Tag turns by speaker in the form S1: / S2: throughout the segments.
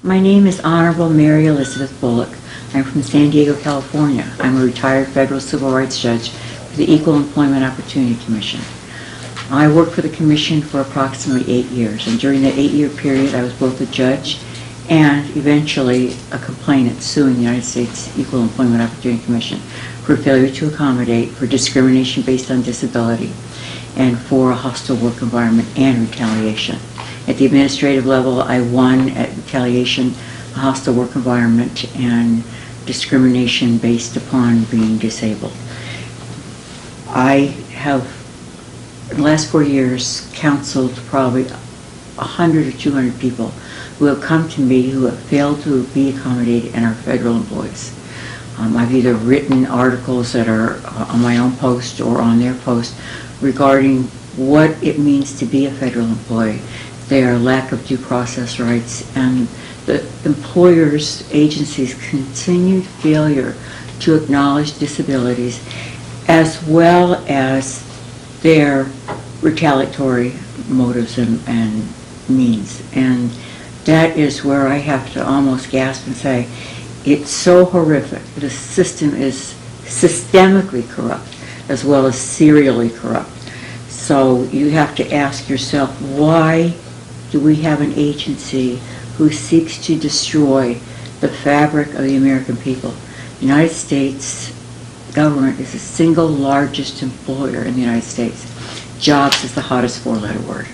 S1: My name is Honorable Mary Elizabeth Bullock. I'm from San Diego, California. I'm a retired federal civil rights judge for the Equal Employment Opportunity Commission. I worked for the Commission for approximately 8 years, and during that 8-year period I was both a judge and eventually a complainant suing the United States Equal Employment Opportunity Commission for failure to accommodate, for discrimination based on disability, and for a hostile work environment and retaliation. At the administrative level, I won at retaliation, a hostile work environment, and discrimination based upon being disabled. I have, in the last 4 years, counseled probably 100 or 200 people who have come to me who have failed to be accommodated and are federal employees. I've either written articles that are on my own post or on their post regarding what it means to be a federal employee, their lack of due process rights, and the employers' agencies' continued failure to acknowledge disabilities, as well as their retaliatory motives and means. And that is where I have to almost gasp and say, it's so horrific. The system is systemically corrupt as well as serially corrupt. So you have to ask yourself, why do we have an agency who seeks to destroy the fabric of the American people? The United States government is the single largest employer in the United States. Jobs is the hottest 4-letter word.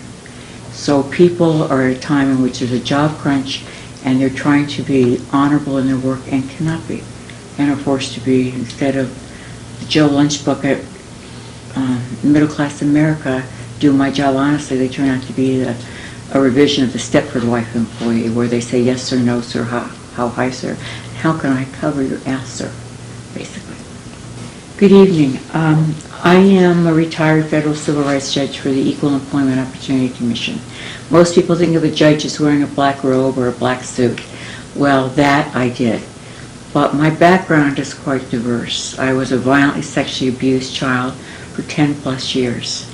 S1: So people are at a time in which there's a job crunch and they're trying to be honorable in their work and cannot be, and are forced to be, instead of the Joe Lunch Bucket, middle-class America, do my job honestly, they turn out to be a revision of the Stepford wife employee, where they say, yes sir, no sir, how high sir, how can I cover your ass sir, basically. Good evening. I am a retired federal civil rights judge for the Equal Employment Opportunity Commission. Most people think of a judge as wearing a black robe or a black suit. Well, that I did. But my background is quite diverse. I was a violently sexually abused child for 10 plus years.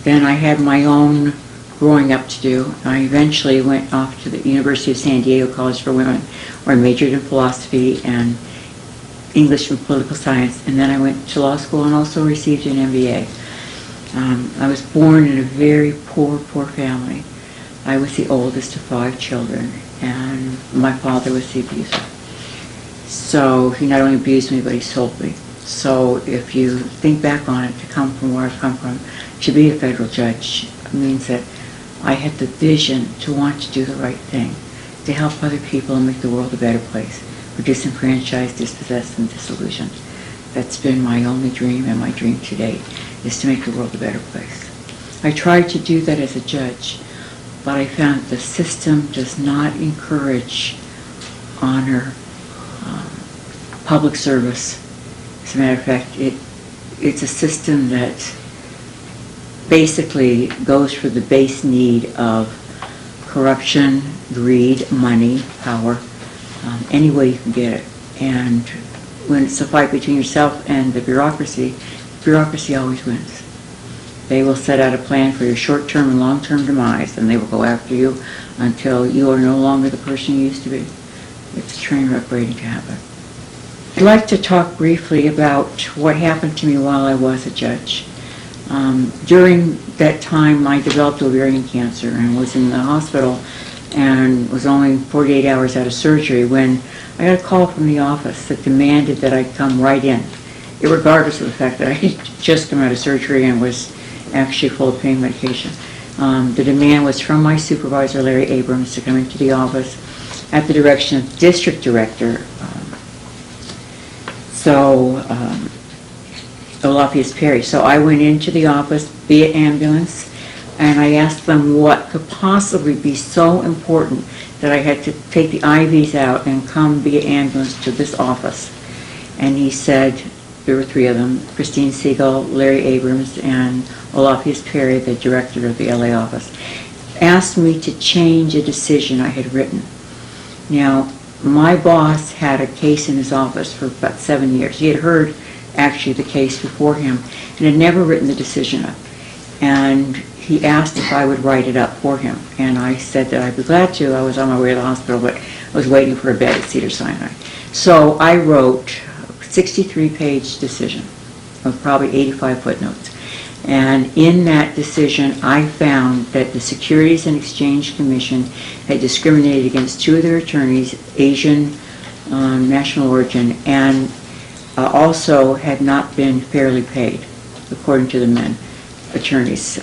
S1: Then I had my own growing up to do. I eventually went off to the University of San Diego College for Women, where I majored in philosophy and English and political science, and then I went to law school and also received an MBA. I was born in a very poor family. I was the oldest of 5 children, and my father was the abuser. So he not only abused me, but he sold me. So if you think back on it, to come from where I've come from, to be a federal judge means that I had the vision to want to do the right thing, to help other people and make the world a better place for disenfranchised, dispossessed, and disillusioned. That's been my only dream, and my dream to date is to make the world a better place. I tried to do that as a judge, but I found the system does not encourage honor, public service. As a matter of fact, it's a system that basically goes for the base need of corruption, greed, money, power, any way you can get it. And when it's a fight between yourself and the bureaucracy always wins. They will set out a plan for your short-term and long-term demise, and they will go after you until you are no longer the person you used to be. It's a train wreck waiting to happen. I'd like to talk briefly about what happened to me while I was a judge. During that time, I developed ovarian cancer and was in the hospital and was only 48 hours out of surgery when I got a call from the office that demanded that I come right in, regardless of the fact that I had just come out of surgery and was actually full of pain medication. The demand was from my supervisor, Larry Abrams, to come into the office at the direction of district director, Olafius Perry. So I went into the office via ambulance, and I asked them what could possibly be so important that I had to take the IVs out and come via ambulance to this office. And he said, there were 3 of them, Christine Siegel, Larry Abrams, and Olafius Perry, the director of the LA office, asked me to change a decision I had written. Now, my boss had a case in his office for about 7 years. He had heard actually the case before him and had never written the decision up. And he asked if I would write it up for him. And I said that I'd be glad to. I was on my way to the hospital, but I was waiting for a bed at Cedars-Sinai. So I wrote a 63-page decision with probably 85 footnotes. And in that decision, I found that the Securities and Exchange Commission had discriminated against 2 of their attorneys, Asian national origin, and also had not been fairly paid, according to the men attorneys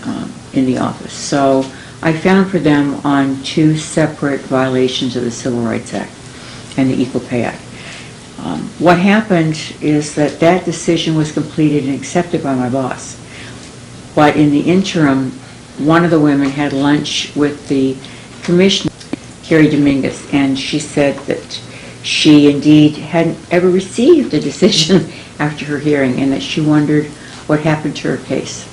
S1: in the office. So I found for them on 2 separate violations of the Civil Rights Act and the Equal Pay Act. What happened is that that decision was completed and accepted by my boss. But in the interim, one of the women had lunch with the commissioner, Carrie Dominguez, and she said that she indeed hadn't ever received a decision after her hearing, and that she wondered what happened to her case.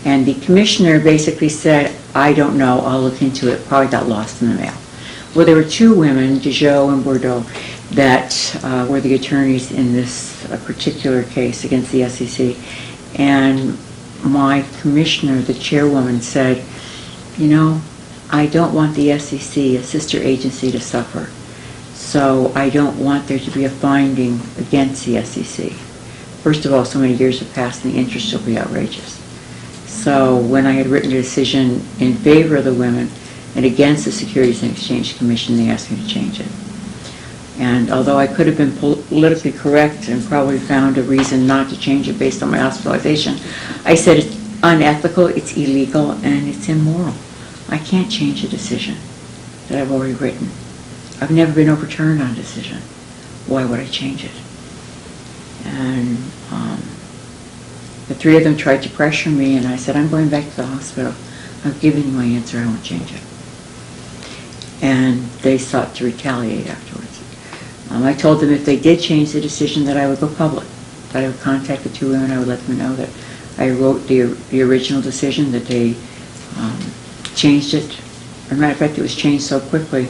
S1: And the commissioner basically said, I don't know, I'll look into it, probably got lost in the mail. Well, there were 2 women, Judicial and Bordeaux, that were the attorneys in this particular case against the SEC. And my commissioner, the chairwoman, said, you know, I don't want the SEC, a sister agency, to suffer. So I don't want there to be a finding against the SEC. First of all, so many years have passed and the interest will be outrageous. So when I had written a decision in favor of the women and against the Securities and Exchange Commission, they asked me to change it. And although I could have been politically correct and probably found a reason not to change it based on my hospitalization, I said it's unethical, it's illegal, and it's immoral. I can't change a decision that I've already written. I've never been overturned on a decision. Why would I change it? And the 3 of them tried to pressure me, and I said, I'm going back to the hospital. I've given you my answer, I won't change it. And they sought to retaliate afterwards. I told them if they did change the decision that I would go public, that I would contact the 2 women, I would let them know that I wrote the original decision, that they changed it. As a matter of fact, it was changed so quickly,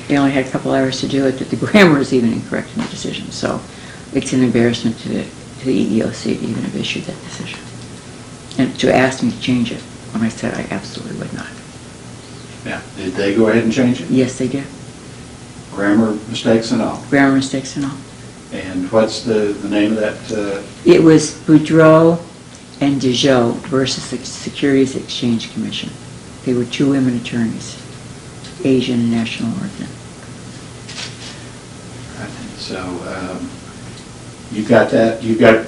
S1: they only had a couple hours to do it, that the grammar is even incorrect in the decision. So it's an embarrassment to the EEOC to even have issued that decision. And to ask me to change it when I said I absolutely would not.
S2: Yeah. Did they go ahead and change it?
S1: Yes, they did.
S2: Grammar mistakes and all?
S1: Grammar mistakes and all.
S2: And what's the name of that?
S1: It was Boudreaux and Dejoux versus the Securities Exchange Commission. They were 2 women attorneys, Asian and national origin.
S2: Right. So you've got that. You've got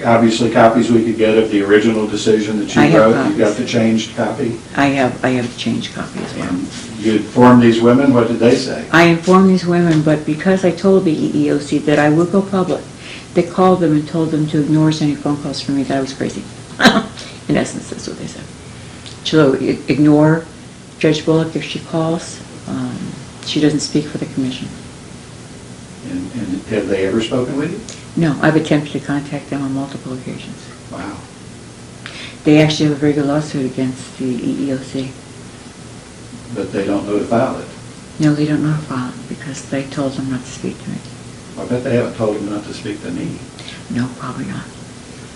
S2: obviously copies we could get of the original decision that you wrote. You've got the changed copy. I have a changed copy as well. And you informed these women. What did they say? I informed these women, but because I told the EEOC that I would go public, they called them and told them to ignore any phone calls from me that I was crazy. In essence, that's what they said. So ignore Judge Bullock if she calls. She doesn't speak for the commission. And have they ever spoken with you?
S1: No, I've attempted to contact them on multiple occasions.
S2: Wow.
S1: They actually have a very good lawsuit against the EEOC.
S2: But they don't know to file it?
S1: No, they don't know to file it because they told them not to speak to me.
S2: I bet they haven't told them not to speak to me.
S1: No, probably not.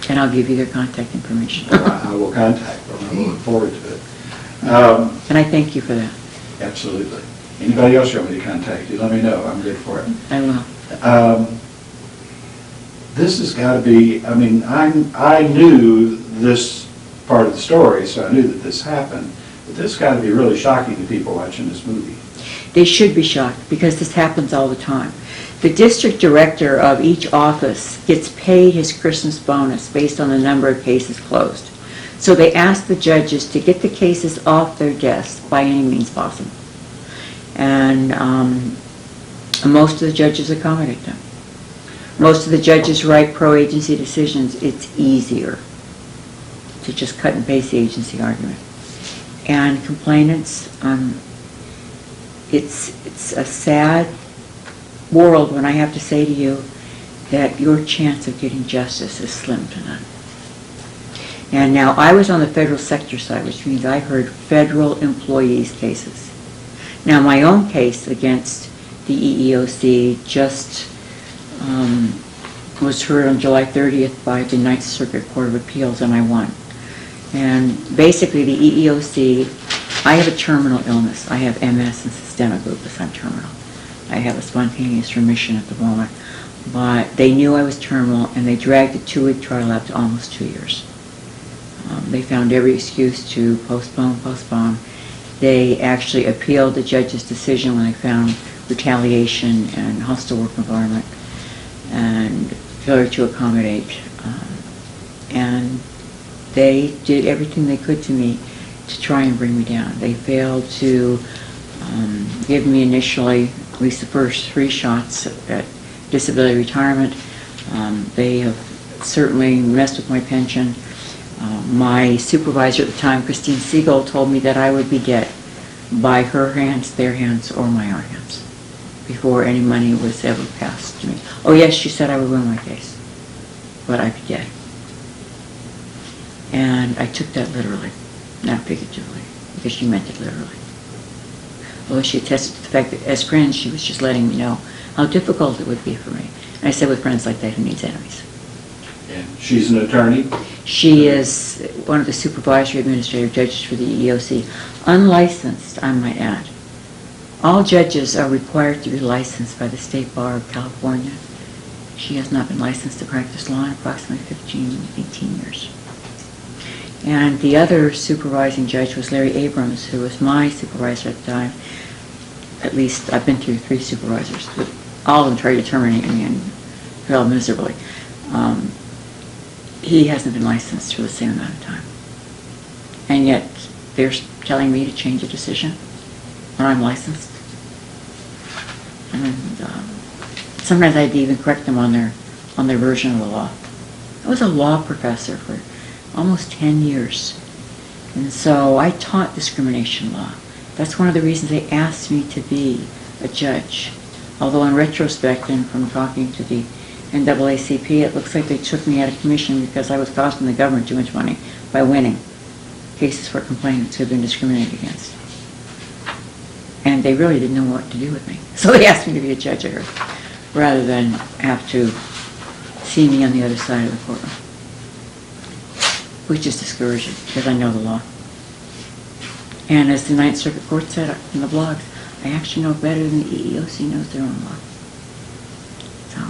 S1: And I'll give you their contact information.
S2: Well, I will contact them. I will look forward to it.
S1: And I thank you for that.
S2: Absolutely. Anybody else you want me to contact you, let me know. I'm good for it.
S1: I will.
S2: This has got to be, I mean, I knew this part of the story, so I knew that this happened, but this has got to be really shocking to people watching this movie.
S1: They should be shocked because this happens all the time. The district director of each office gets paid his Christmas bonus based on the number of cases closed. So they ask the judges to get the cases off their desks by any means possible. And most of the judges accommodate them. Most of the judges write pro-agency decisions. It's easier to just cut and paste the agency argument. And complainants, it's a sad world when I have to say to you that your chance of getting justice is slim to none. And now I was on the federal sector side, which means I heard federal employees' cases. Now my own case against the EEOC just was heard on July 30th by the Ninth Circuit Court of Appeals, and I won. And basically the EEOC, I have a terminal illness. I have MS and systemic lupus. I'm terminal. I have a spontaneous remission at the moment. But they knew I was terminal, and they dragged the 2-week trial out to almost 2 years. They found every excuse to postpone. They actually appealed the judge's decision when they found retaliation and hostile work environment and failure to accommodate. And they did everything they could to me to try and bring me down. They failed to give me initially, at least the first 3 shots at disability retirement. They have certainly messed with my pension. My supervisor at the time, Christine Siegel, told me that I would be dead by her hands, their hands, or my own hands before any money was ever passed to me. Oh yes, she said I would win my case, but I'd be dead. And I took that literally, not figuratively, because she meant it literally. Although she attested to the fact that as friends, she was just letting me know how difficult it would be for me. And I said, with friends like that, who needs enemies?
S2: And she's an attorney?
S1: She is one of the supervisory administrative judges for the EEOC, unlicensed, I might add. All judges are required to be licensed by the State Bar of California. She has not been licensed to practice law in approximately 18 years. And the other supervising judge was Larry Abrams, who was my supervisor at the time. At least I've been through 3 supervisors, but all of them tried to terminate me and failed miserably. He hasn't been licensed for the same amount of time. And yet they're telling me to change a decision when I'm licensed. And sometimes I had to even correct them on their version of the law. I was a law professor for almost 10 years. And so I taught discrimination law. That's one of the reasons they asked me to be a judge. Although in retrospect and from talking to the NAACP, it looks like they took me out of commission because I was costing the government too much money by winning cases for complainants who had been discriminated against. And they really didn't know what to do with me. So they asked me to be a judge, I heard, rather than have to see me on the other side of the courtroom. Which is discouraging, because I know the law. And as the Ninth Circuit Court said in the blogs, I actually know better than the EEOC knows their own law. So.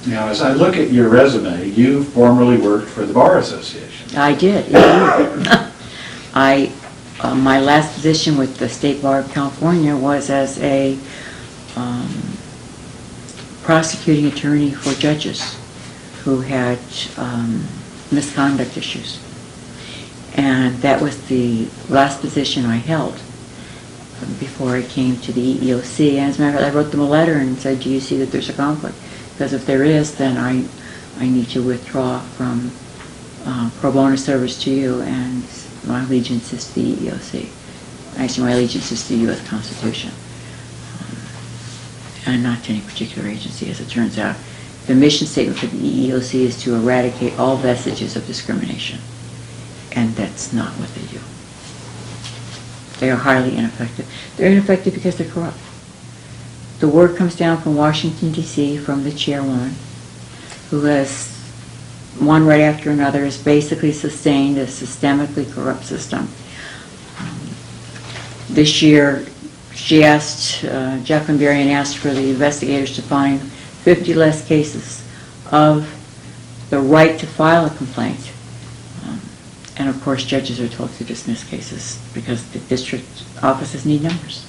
S2: Now, as I look at your resume, you formerly worked for the Bar Association.
S1: I did. My last position with the State Bar of California was as a prosecuting attorney for judges who had misconduct issues. And that was the last position I held before I came to the EEOC. And as a matter of fact, I wrote them a letter and said, do you see that there's a conflict? Because if there is, then I need to withdraw from pro bono service to you, and my allegiance is to the EEOC. Actually, my allegiance is to the U.S. Constitution, and not to any particular agency, as it turns out. The mission statement for the EEOC is to eradicate all vestiges of discrimination, and that's not what they do. They are highly ineffective. They're ineffective because they're corrupt. The word comes down from Washington, D.C., from the chairwoman, who has, one right after another, has basically sustained a systemically corrupt system. This year, she asked, Jacqueline Berrien asked for the investigators to find 50 less cases of the right to file a complaint. And of course, judges are told to dismiss cases because the district offices need numbers.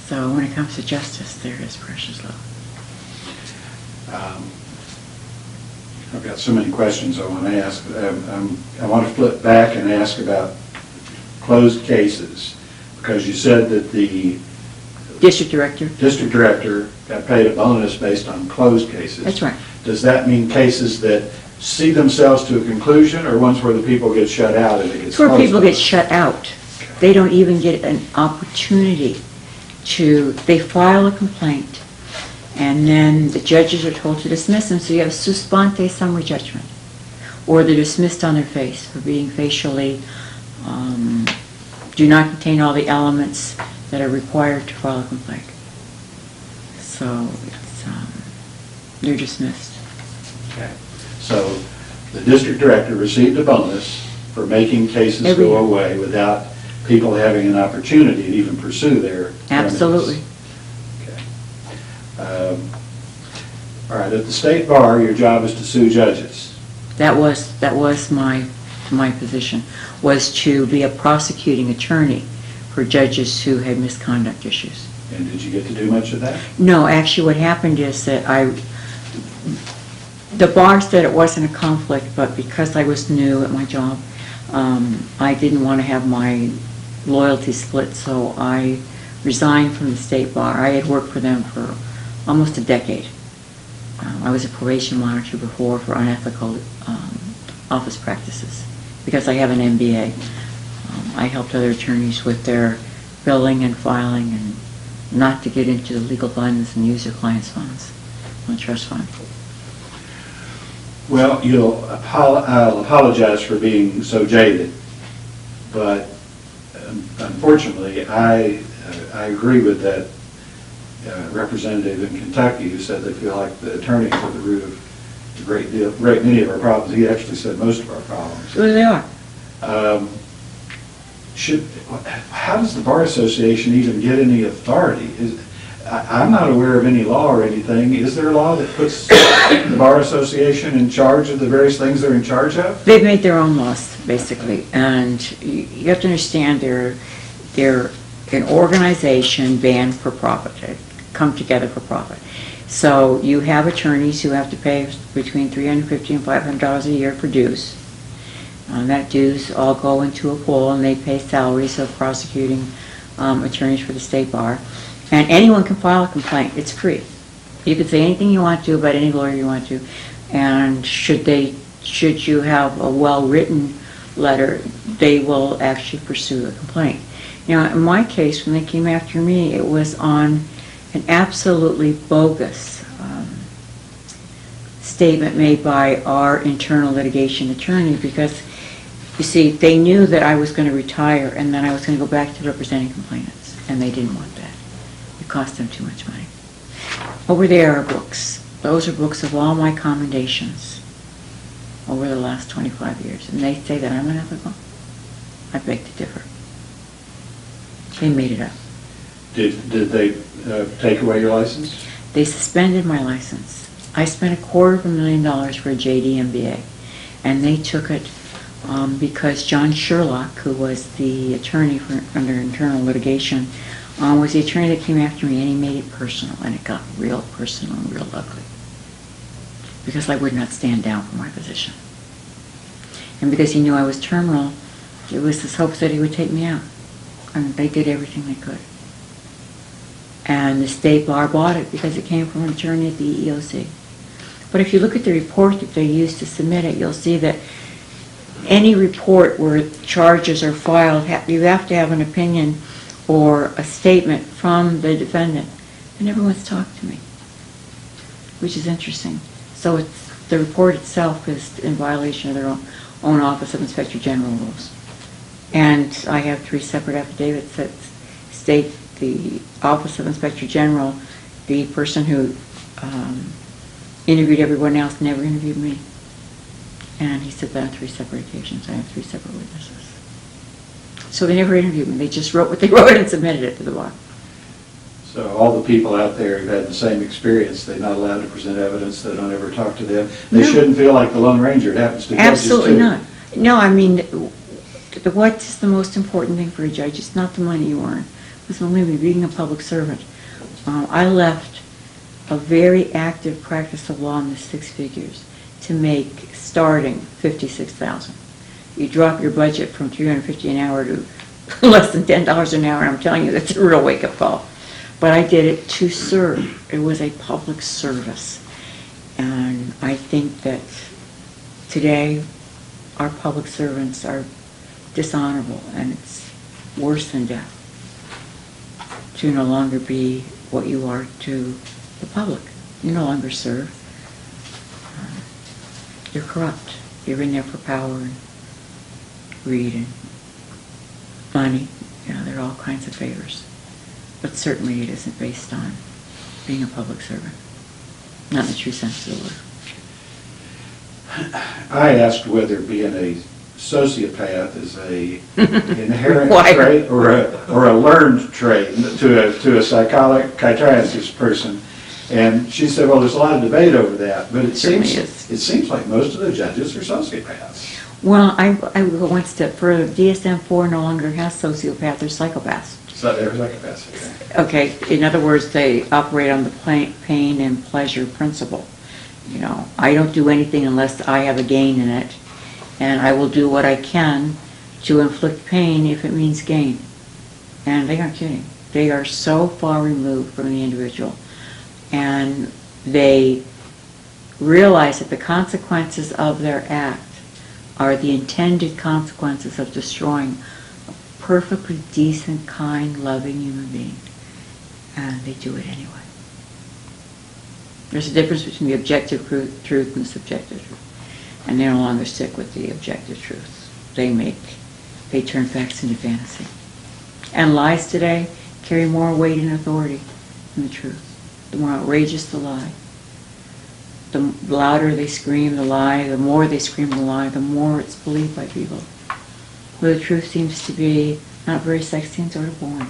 S1: So when it comes to justice, there is precious little.
S2: I've got so many questions I want to ask. I want to flip back and ask about closed cases, because you said that the
S1: district director got paid a bonus based on closed cases. That's right.
S2: Does that mean cases that see themselves to a conclusion, or ones where the people get shut out and it gets closed?
S1: It's where people get shut out. They don't even get an opportunity to, they file a complaint, and then the judges are told to dismiss them, so you have sua sponte summary judgment. Or they're dismissed on their face for being facially, do not contain all the elements that are required to file a complaint. So it's, they're dismissed.
S2: Okay. So the district director received a bonus for making cases go away without people having an opportunity to even pursue their
S1: Absolutely.
S2: Okay. All right, at the state bar, your job is to sue judges.
S1: That was my position, was to be a prosecuting attorney for judges who had misconduct issues.
S2: And did you get to do much of that?
S1: No, actually what happened is that the bar said it wasn't a conflict, but because I was new at my job, I didn't want to have my loyalty split, so I resigned from the state bar. I had worked for them for almost a decade. I was a probation monitor before for unethical office practices because I have an MBA. I helped other attorneys with their billing and filing and not to get into the legal funds and use their clients' funds on trust fund.
S2: Well, I'll apologize for being so jaded, but unfortunately, I agree with that representative in Kentucky who said they feel like the attorneys are the root of a great many of our problems. He actually said most of our problems.
S1: Well, they are.
S2: How does the Bar Association even get any authority? I'm not aware of any law or anything. Is there a law that puts the Bar Association in charge of the various things they're in charge of?
S1: They've made their own laws, basically, and you have to understand they're an organization banned for profit. They come together for profit. So you have attorneys who have to pay between $350 and $500 a year for dues. That dues all go into a pool, and they pay salaries of prosecuting attorneys for the state bar. And anyone can file a complaint. It's free. You can say anything you want to about any lawyer you want to. And should you have a well-written letter, they will actually pursue the complaint. Now, in my case, when they came after me, it was on an absolutely bogus statement made by our internal litigation attorney because, you see, they knew that I was going to retire and then I was going to go back to representing complainants, and they didn't want that. It cost them too much money. Over there are books. Those are books of all my commendations over the last 25 years, and they say that I'm unethical. I beg to differ. They made it up.
S2: Did they take away your license?
S1: They suspended my license. I spent $250,000 for a JD MBA, and they took it because John Sherlock, who was the attorney under internal litigation, was the attorney that came after me, and he made it personal, and it got real personal and real ugly because I would not stand down for my position. And because he knew I was terminal, it was his hopes that he would take me out. And they did everything they could. And the state bar bought it because it came from an attorney at the EEOC. But if you look at the report that they used to submit it, you'll see that any report where charges are filed, you have to have an opinion or a statement from the defendant. And everyone's talked to me, which is interesting. So the report itself is in violation of their own Office of Inspector General rules. And I have 3 separate affidavits that state the Office of Inspector General, the person who interviewed everyone else, never interviewed me. And he said that on 3 separate occasions. I have 3 separate witnesses. So they never interviewed me. They just wrote what they wrote and submitted it to the bar.
S2: So all the people out there who've had the same experience, they're not allowed to present evidence, they don't ever talk to them. They shouldn't feel like the Lone Ranger. It happens to judges too.
S1: Absolutely not. No, I mean, what is the most important thing for a judge? It's not the money you earn. It's only being a public servant. I left a very active practice of law in the 6 figures to make starting $56,000. You drop your budget from $350 an hour to less than $10 an hour, and I'm telling you, that's a real wake-up call. But I did it to serve. It was a public service. And I think that today our public servants are dishonorable, and it's worse than death to no longer be what you are to the public. You no longer serve. You're corrupt. You're in there for power and greed and money. You know, there are all kinds of favors. But certainly it isn't based on being a public servant. Not in the true sense of the word.
S2: I asked whether being a sociopath is a inherent trait or a learned trait to a psychiatrist person. And she said, well, there's a lot of debate over that, but it seems like most of the judges are sociopaths.
S1: Well, I would go one step further. DSM-4 no longer has sociopaths or psychopaths.
S2: So they're psychopaths,
S1: okay. Okay, in other words, they operate on the pain and pleasure principle. You know, I don't do anything unless I have a gain in it, and I will do what I can to inflict pain if it means gain. And they aren't kidding. They are so far removed from the individual, and they realize that the consequences of their act are the intended consequences of destroying a perfectly decent, kind, loving human being. And they do it anyway. There's a difference between the objective truth and the subjective truth. And they no longer stick with the objective truth. They turn facts into fantasy. And lies today carry more weight and authority than the truth. The more outrageous the lie, the louder they scream the lie, the more they scream the lie, the more it's believed by people. But the truth seems to be not very sexy and sort of boring.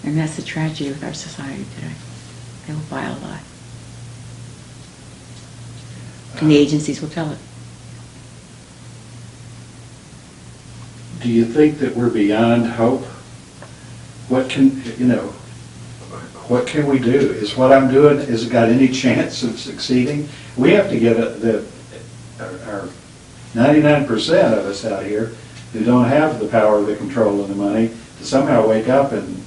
S1: And that's the tragedy with our society today. They will buy a lie. And the agencies will tell it.
S2: Do you think that we're beyond hope? What can we do? Is what I'm doing, has it got any chance of succeeding? We have to get our 99% of us out here who don't have the power, the control, and the money to somehow wake up and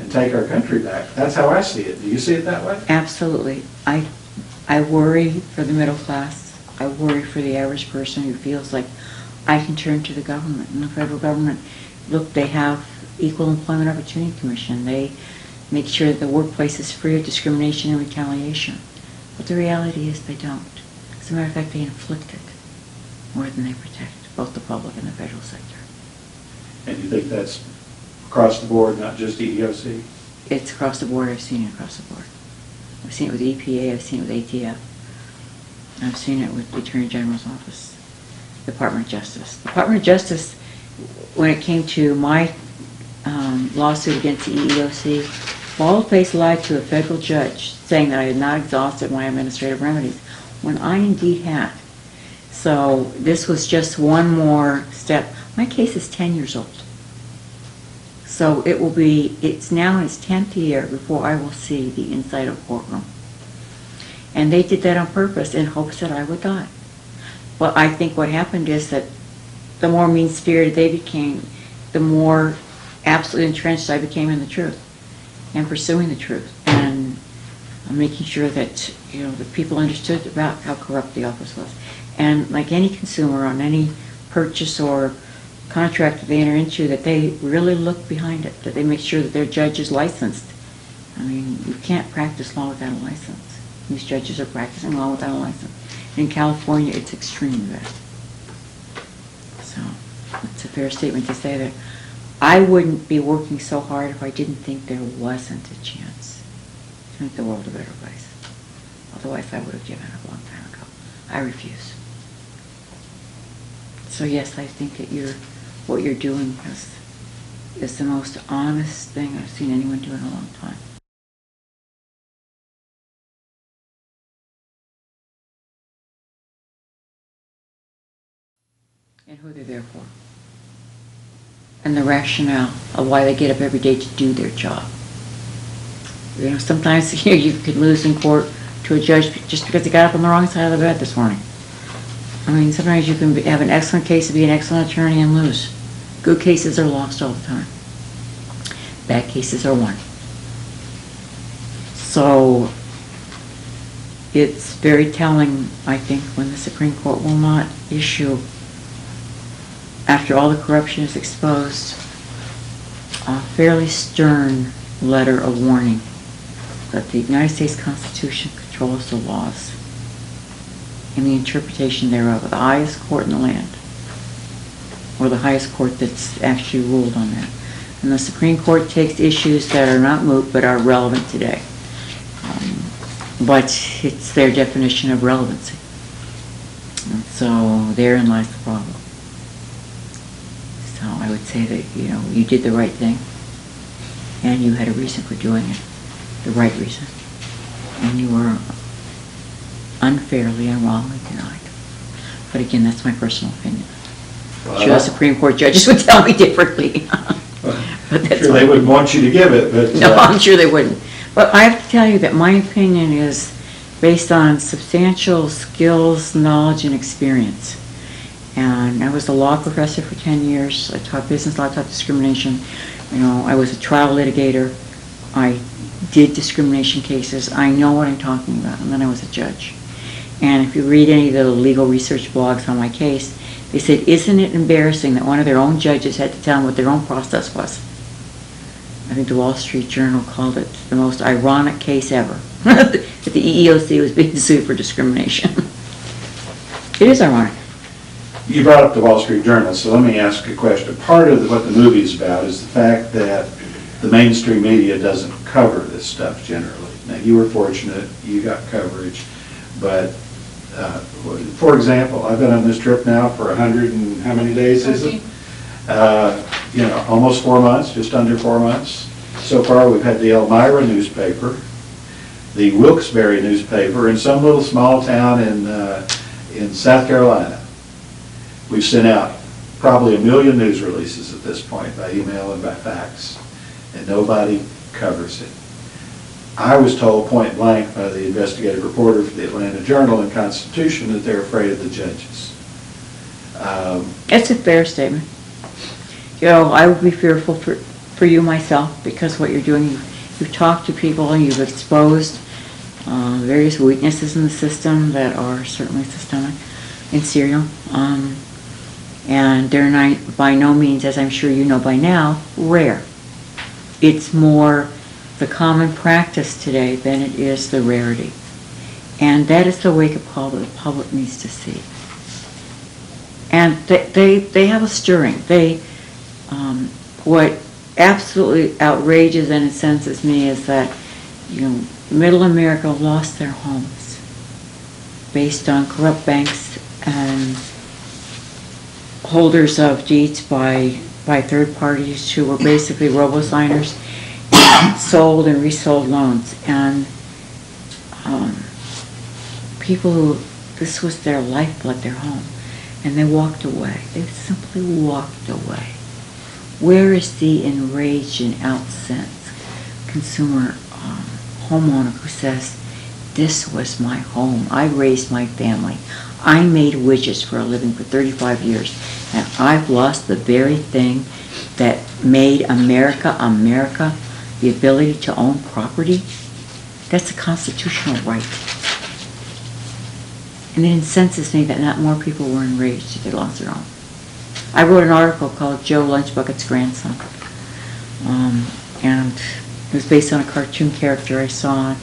S2: take our country back. That's how I see it. Do you see it that way?
S1: Absolutely. I worry for the middle class. I worry for the average person who feels like I can turn to the government. And the federal government, look, they have Equal Employment Opportunity Commission. They make sure that the workplace is free of discrimination and retaliation. But the reality is they don't. As a matter of fact, they inflict it more than they protect, both the public and the federal sector.
S2: And you think that's across the board, not just EEOC?
S1: It's across the board. I've seen it across the board. I've seen it with EPA, I've seen it with ATF, I've seen it with the Attorney General's office, Department of Justice. Department of Justice, when it came to my lawsuit against the EEOC, bald-faced lied to a federal judge saying that I had not exhausted my administrative remedies, when I indeed had. So this was just one more step. My case is 10 years old. So it's now in its 10th year before I will see the inside of a courtroom. And they did that on purpose in hopes that I would die. But I think what happened is that the more mean-spirited they became, the more absolutely entrenched I became in the truth and pursuing the truth and making sure that the people understood about how corrupt the office was. And like any consumer on any purchase or contract that they enter into, that they really look behind it, that they make sure that their judge is licensed. I mean, you can't practice law without a license. These judges are practicing law without a license. In California, it's extremely bad. So it's a fair statement to say that I wouldn't be working so hard if I didn't think there wasn't a chance to make the world a better place. Otherwise, I would have given up a long time ago. I refuse. So yes, I think that what you're doing is the most honest thing I've seen anyone do in a long time. And who they're there for. And the rationale of why they get up every day to do their job. Sometimes you could lose in court to a judge just because they got up on the wrong side of the bed this morning. I mean, sometimes you can have an excellent case to be an excellent attorney and lose. Good cases are lost all the time. Bad cases are won. So it's very telling, I think, when the Supreme Court will not issue, after all the corruption is exposed, a fairly stern letter of warning that the United States Constitution controls the laws and the interpretation thereof of the highest court in the land, or the highest court that's actually ruled on that. And the Supreme Court takes issues that are not moot but are relevant today. But it's their definition of relevancy. And so therein lies the problem. So I would say that, you did the right thing, and you had a reason for doing it, the right reason, and you were unfairly and wrongly denied. But again, that's my personal opinion.
S2: Well,
S1: I'm sure the Supreme Court judges would tell me differently. But that's
S2: sure they wouldn't want you to give it, but...
S1: No, I'm sure they wouldn't. But I have to tell you that my opinion is based on substantial skills, knowledge, and experience. And I was a law professor for 10 years. I taught business law, I taught discrimination. I was a trial litigator. I did discrimination cases. I know what I'm talking about. And then I was a judge. And if you read any of the legal research blogs on my case, they said, isn't it embarrassing that one of their own judges had to tell them what their own process was? I think the Wall Street Journal called it the most ironic case ever. That the EEOC was being sued for discrimination. It is ironic.
S2: You brought up the Wall Street Journal, so let me ask a question. Part of what the movie is about is the fact that the mainstream media doesn't cover this stuff generally. Now, you were fortunate, you got coverage, but for example, I've been on this trip now for 100 and how many days is it? Almost 4 months, just under 4 months. So far, we've had the Elmira newspaper, the Wilkes-Barre newspaper, and some little small town in South Carolina. We've sent out probably 1 million news releases at this point by email and by fax, and nobody covers it. I was told point blank by the investigative reporter for the Atlanta Journal and Constitution that they're afraid of the judges.
S1: It's a fair statement. I would be fearful for you myself, because what you're doing, you've talked to people and you've exposed various weaknesses in the system that are certainly systemic and serial. And they're by no means, as I'm sure you know by now, rare. It's more the common practice today than it is the rarity. And that is the wake-up call that the public needs to see. And they have a stirring. What absolutely outrages and incenses me is that, middle America lost their homes based on corrupt banks and holders of deeds by third parties who were basically robo-signers, and sold and resold loans. And people who, this was their lifeblood, their home, and they walked away. They simply walked away. Where is the enraged and outcensed consumer homeowner who says, this was my home, I raised my family, I made widgets for a living for 35 years, and I've lost the very thing that made America, America, the ability to own property? That's a constitutional right. And it incenses me that not more people were enraged if they lost their home. I wrote an article called Joe Lunchbucket's Grandson. And it was based on a cartoon character I saw on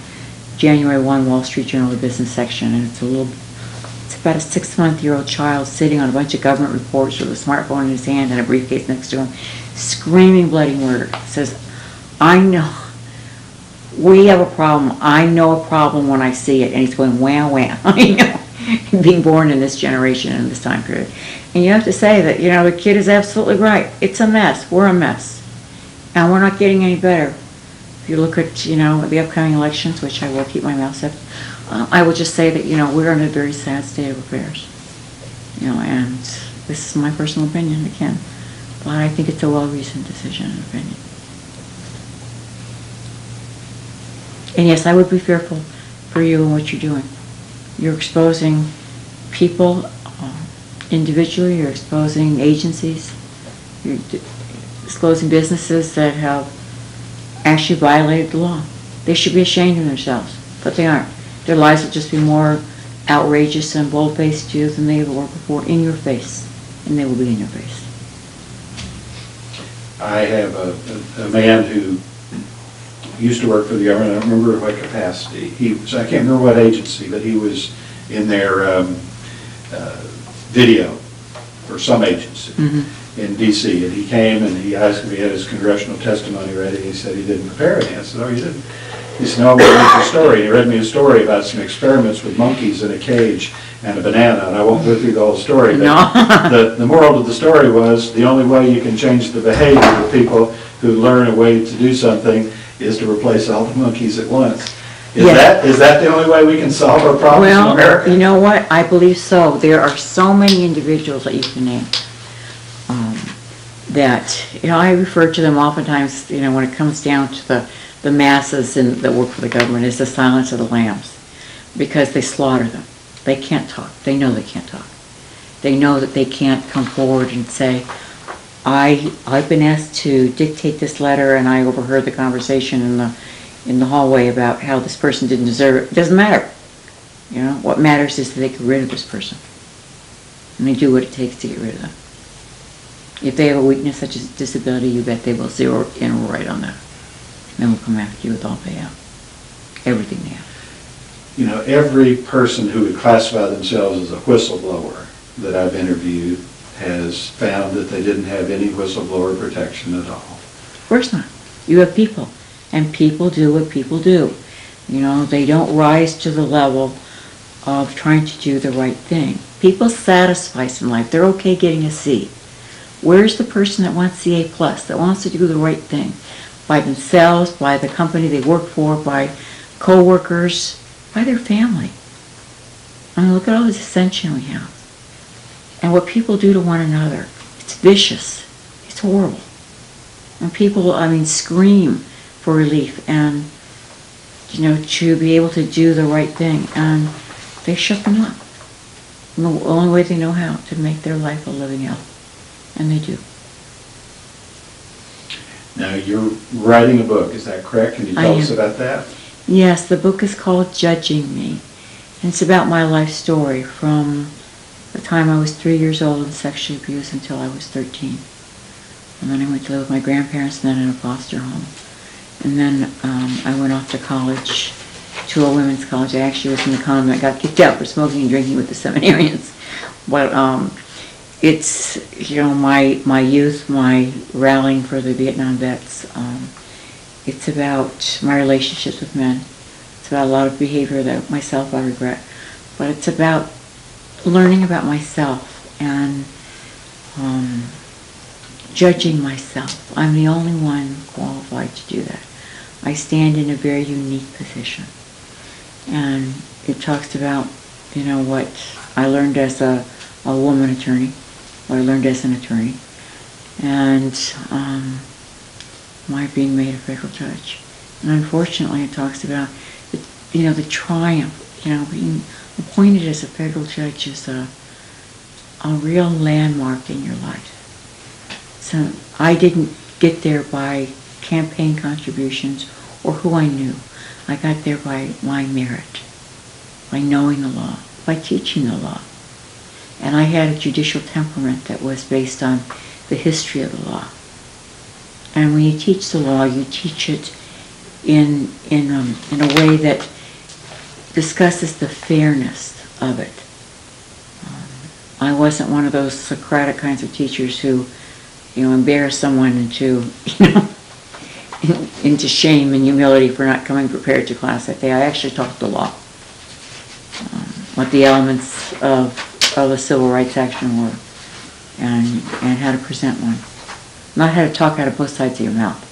S1: January 1 Wall Street Journal, the business section. And it's about a 6-month-old child sitting on a bunch of government reports with a smartphone in his hand and a briefcase next to him, screaming bloody murder. It says, I know, we have a problem. I know a problem when I see it. And he's going, wah, wah. I know. Being born in this generation and this time period. And you have to say that, the kid is absolutely right. It's a mess. We're a mess. And we're not getting any better. If you look at, the upcoming elections, which I will keep my mouth shut, I will just say that, we're in a very sad state of affairs. And this is my personal opinion, again. But I think it's a well-reasoned decision and opinion. And yes, I would be fearful for you and what you're doing. You're exposing people individually, you're exposing agencies, you're exposing businesses that have actually violated the law. They should be ashamed of themselves, but they aren't. Their lives will just be more outrageous and bold-faced to you than they ever were before, in your face, and they will be in your face.
S2: I have a man who used to work for the government. I don't remember what capacity. I can't remember what agency, but he was in their video for some agency in D.C. And he came and he asked if he had his congressional testimony ready. He said he didn't prepare any. I said, oh, you didn't? He said, no, I'm going to read your story. He read me a story about some experiments with monkeys in a cage and a banana, and I won't go through the whole story. But
S1: No.
S2: the moral of the story was the only way you can change the behavior of people who learn a way to do something is to replace all the monkeys at once. Is that the only way we can solve our problems in America?
S1: Well, you know what? I believe so. There are so many individuals that you can name that, I refer to them oftentimes, when it comes down to the masses that work for the government, is the silence of the lambs, because they slaughter them. They can't talk. They know they can't talk. They know that they can't come forward and say, I've been asked to dictate this letter, and I overheard the conversation in the hallway about how this person didn't deserve it. It doesn't matter. What matters is that they get rid of this person. And they do what it takes to get rid of them. If they have a weakness such as disability, you bet they will zero in right on that. And then we'll come after you with all they have. Everything they have.
S2: Every person who would classify themselves as a whistleblower that I've interviewed has found that they didn't have any whistleblower protection at all.
S1: Of course not. You have people. And people do what people do. They don't rise to the level of trying to do the right thing. People satisfice in life. They're okay getting a C. Where's the person that wants the A+, that wants to do the right thing? By themselves, by the company they work for, by co-workers, by their family. Look at all this ascension we have. And what people do to one another. It's vicious. It's horrible. And people, scream for relief and, to be able to do the right thing. And they shut them up. And the only way they know how to make their life a living hell. And they do.
S2: Now, you're writing a book, is that correct? Can you tell us about that?
S1: Yes, the book is called Judging Me. And it's about my life story from the time I was 3 years old and sexually abused until I was 13. And then I went to live with my grandparents and then in a foster home. And then I went off to college, to a women's college. I actually was in the convent, got kicked out for smoking and drinking with the seminarians. But it's, my youth, my rallying for the Vietnam vets. It's about my relationships with men. It's about a lot of behavior that myself I regret. But it's about learning about myself and judging myself. I'm the only one qualified to do that. I stand in a very unique position. And it talks about, what I learned as a woman attorney, what I learned as an attorney, and my being made a federal judge. And unfortunately, it talks about, the triumph, being appointed as a federal judge is a real landmark in your life. So I didn't get there by campaign contributions or who I knew. I got there by my merit, by knowing the law, by teaching the law. And I had a judicial temperament that was based on the history of the law. And when you teach the law, you teach it in a way that discusses the fairness of it. I wasn't one of those Socratic kinds of teachers who, embarrass someone into shame and humility for not coming prepared to class that day. I actually taught the law, what the elements of the civil rights action were, and how to present one. Not how to talk out of both sides of your mouth.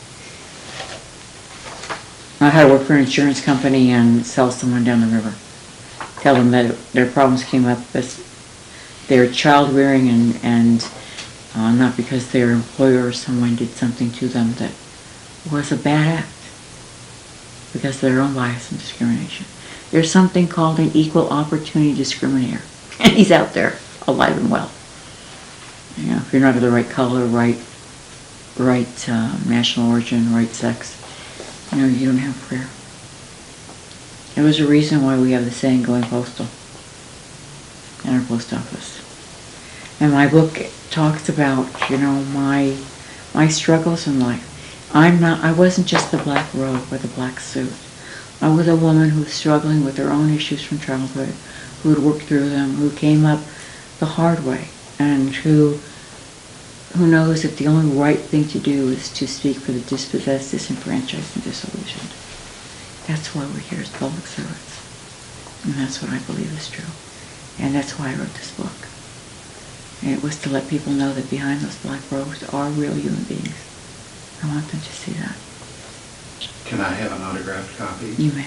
S1: Not how to work for an insurance company and sell someone down the river. Tell them that their problems came up as their child rearing and not because their employer or someone did something to them that was a bad act because of their own bias and discrimination. There's something called an equal opportunity discriminator, and he's out there, alive and well. If you're not of the right color, right national origin, right sex, you don't have prayer. There was a reason why we have the saying going postal in our post office. And my book talks about, my struggles in life. I wasn't just the black robe or the black suit. I was a woman who was struggling with her own issues from childhood, who had worked through them, who came up the hard way, and who knows that the only right thing to do is to speak for the dispossessed, disenfranchised, and disillusioned. That's why we're here as public servants. And that's what I believe is true. And that's why I wrote this book. And it was to let people know that behind those black robes are real human beings. I want them to see that.
S2: Can I have an autographed copy?
S1: You may.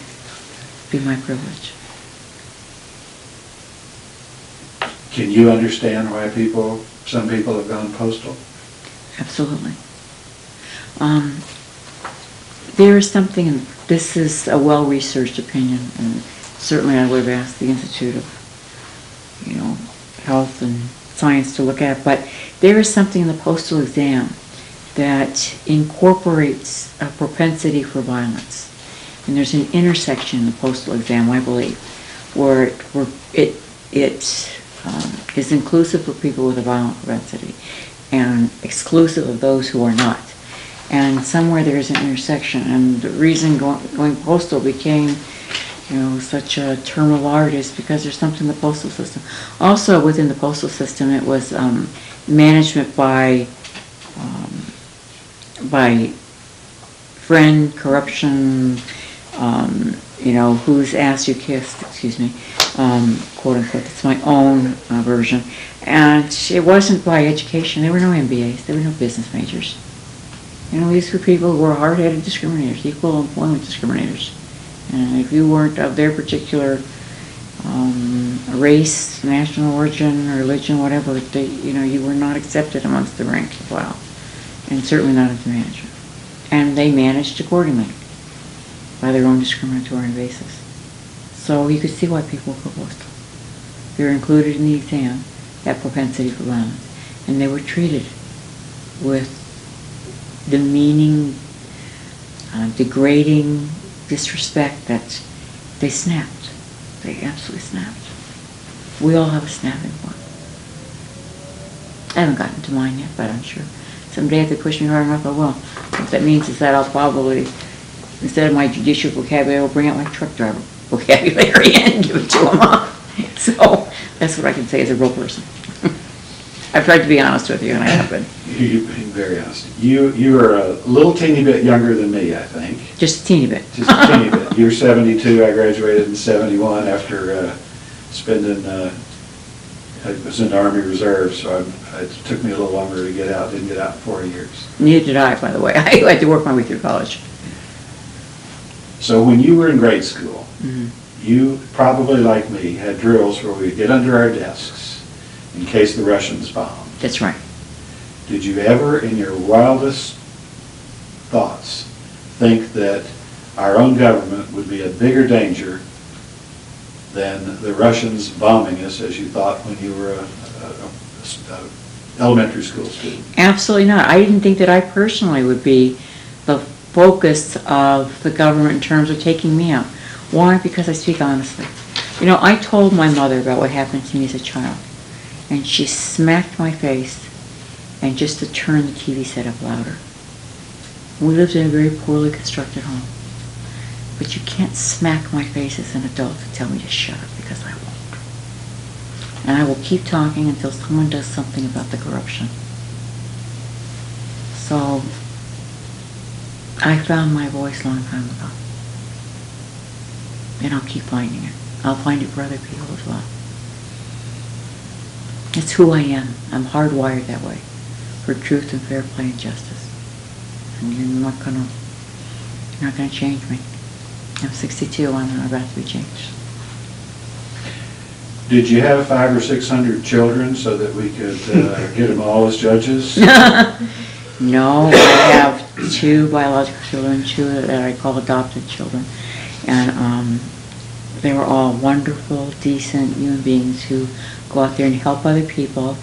S1: Be my privilege.
S2: Can you understand why some people have gone postal?
S1: Absolutely. There is something, and this is a well-researched opinion, and certainly I would have asked the Institute of, Health and Science to look at, but there is something in the postal exam that incorporates a propensity for violence. And there's an intersection in the postal exam, I believe, where it is inclusive for people with a violent propensity and exclusive of those who are not. And somewhere there's an intersection, and the reason going postal became such a term of art is because there's something in the postal system. Also within the postal system, it was management by friend, corruption, whose ass you kissed, excuse me, quote unquote. It's my own version. And it wasn't by education. There were no MBAs. There were no business majors. These were people who were hard-headed discriminators, equal employment discriminators. And if you weren't of their particular race, national origin, religion, whatever, you were not accepted amongst the rank and file, and certainly not into management. And they managed accordingly by their own discriminatory basis. So you could see why people were postal. They were included in the exam, that propensity for violence, and they were treated with demeaning, degrading disrespect that they snapped. They absolutely snapped. We all have a snapping point. I haven't gotten to mine yet, but I'm sure someday if they push me hard enough, I will. What that means is that I'll probably, instead of my judicial vocabulary, I'll bring out my truck driver vocabulary and give it to them. So that's what I can say as a real person. I've tried to be honest with you, and I have been.
S2: You've been very honest. You are a little teeny bit younger than me, I think.
S1: Just a teeny bit.
S2: Just a teeny bit. You're 72. I graduated in 71 after spending. I was in the Army Reserve, so it took me a little longer to get out. Didn't get out in 4 years.
S1: Neither did I, by the way. I had to work my way through college.
S2: So when you were in grade school, you probably, like me, had drills where we'd get under our desks in case the Russians bombed.
S1: That's right.
S2: Did you ever, in your wildest thoughts, think that our own government would be a bigger danger than the Russians bombing us, as you thought when you were a elementary school student?
S1: Absolutely not. I didn't think that I personally would be the focus of the government in terms of taking me out. Why? Because I speak honestly. I told my mother about what happened to me as a child, and she smacked my face, and just to turn the TV set up louder. We lived in a very poorly constructed home. But you can't smack my face as an adult to tell me to shut up, because I won't. And I will keep talking until someone does something about the corruption. So, I found my voice a long time ago. And I'll keep finding it. I'll find it for other people as well. It's who I am. I'm hardwired that way, for truth and fair play and justice. And you're not gonna change me. I'm 62. I'm about to be changed.
S2: Did you have 500 or 600 children so that we could get them all as judges?
S1: No, I have 2 biological children, 2 that I call adopted children, and they were all wonderful, decent human beings who go out there and help other people,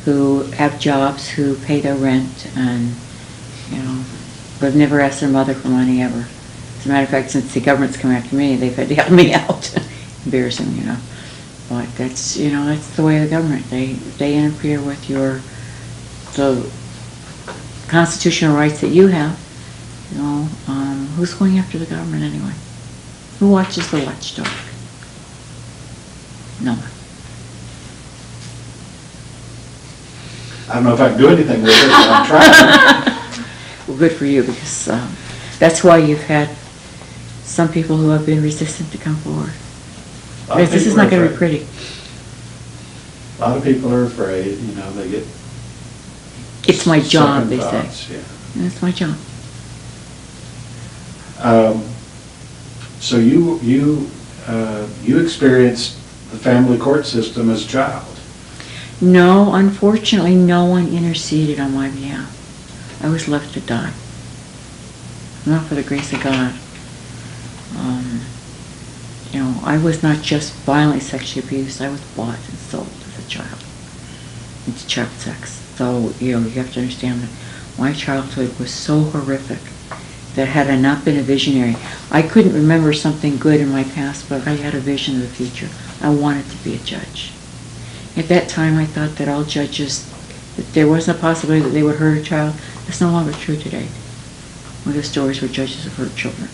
S1: who have jobs, who pay their rent, and but have never asked their mother for money ever. As a matter of fact, since the government's come after me, they've had to help me out. Embarrassing, But that's that's the way of the government. They interfere with the constitutional rights that you have. Who's going after the government anyway? Who watches the watchdog? No one.
S2: I don't know if I can do anything with it, but I'm trying.
S1: Well, good for you, because that's why you've had some people who have been resistant to come forward.
S2: A lot of
S1: This is
S2: people
S1: not
S2: are
S1: going to be
S2: afraid.
S1: pretty.
S2: A lot of people are afraid, you know, they get.
S1: It's my job,
S2: second
S1: they
S2: thoughts,
S1: say.
S2: Yeah.
S1: It's my job.
S2: So you experienced the family court system as a child.
S1: No, unfortunately, no one interceded on my behalf. I was left to die. Not for the grace of God. You know, I was not just violently sexually abused, I was bought and sold as a child into child sex. So, you know, you have to understand that my childhood was so horrific that had I not been a visionary, I couldn't remember something good in my past, but I had a vision of the future. I wanted to be a judge. At that time, I thought that all judges, that there wasn't a possibility that they would hurt a child. It's no longer true today. With the stories where judges have hurt children.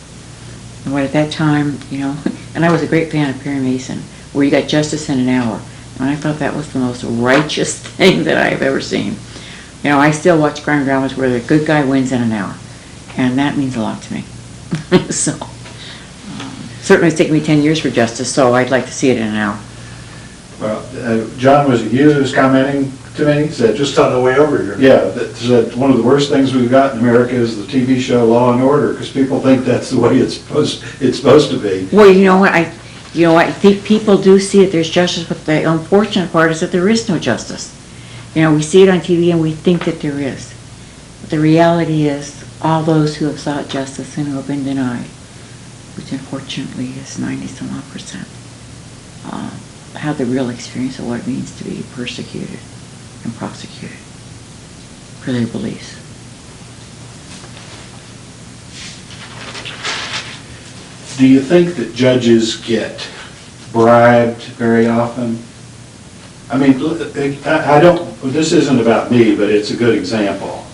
S1: And what at that time, you know, and I was a great fan of Perry Mason, where you got justice in an hour. And I thought that was the most righteous thing that I've ever seen. You know, I still watch crime dramas where the good guy wins in an hour. And that means a lot to me. So, certainly it's taken me 10 years for justice, so I'd like to see it in an hour.
S2: Well, John, was it you that was commenting to me? Said,
S3: Just on the way over here.
S2: yeah, that said one of the worst things we've got in America is the TV show Law and Order, because people think that's the way it's supposed to be.
S1: Well, you know what? I think people do see it. There's justice, but the unfortunate part is that there is no justice. You know, we see it on TV and we think that there is. But the reality is, all those who have sought justice and who have been denied, which unfortunately is 90-some-odd%, have the real experience of what it means to be persecuted and prosecuted for their beliefs.
S2: Do you think that judges get bribed very often? I mean, I don't, this isn't about me, but it's a good example.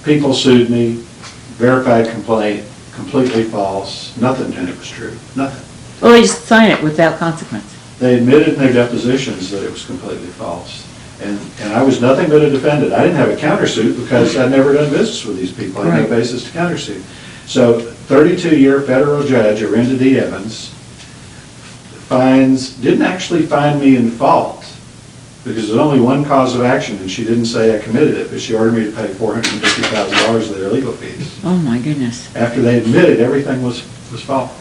S2: People sued me, verified complaint, completely false, nothing in it was true, nothing.
S1: Well, they just sign it without consequence.
S2: They admitted in their depositions that it was completely false. And I was nothing but a defendant. I didn't have a countersuit because I'd never done business with these people. I had no basis to countersuit. So 32-year federal judge, Arinda D. Evans, didn't actually find me in fault because there's only one cause of action and she didn't say I committed it, but she ordered me to pay $450,000 of their legal fees.
S1: Oh my goodness.
S2: After they admitted everything was false.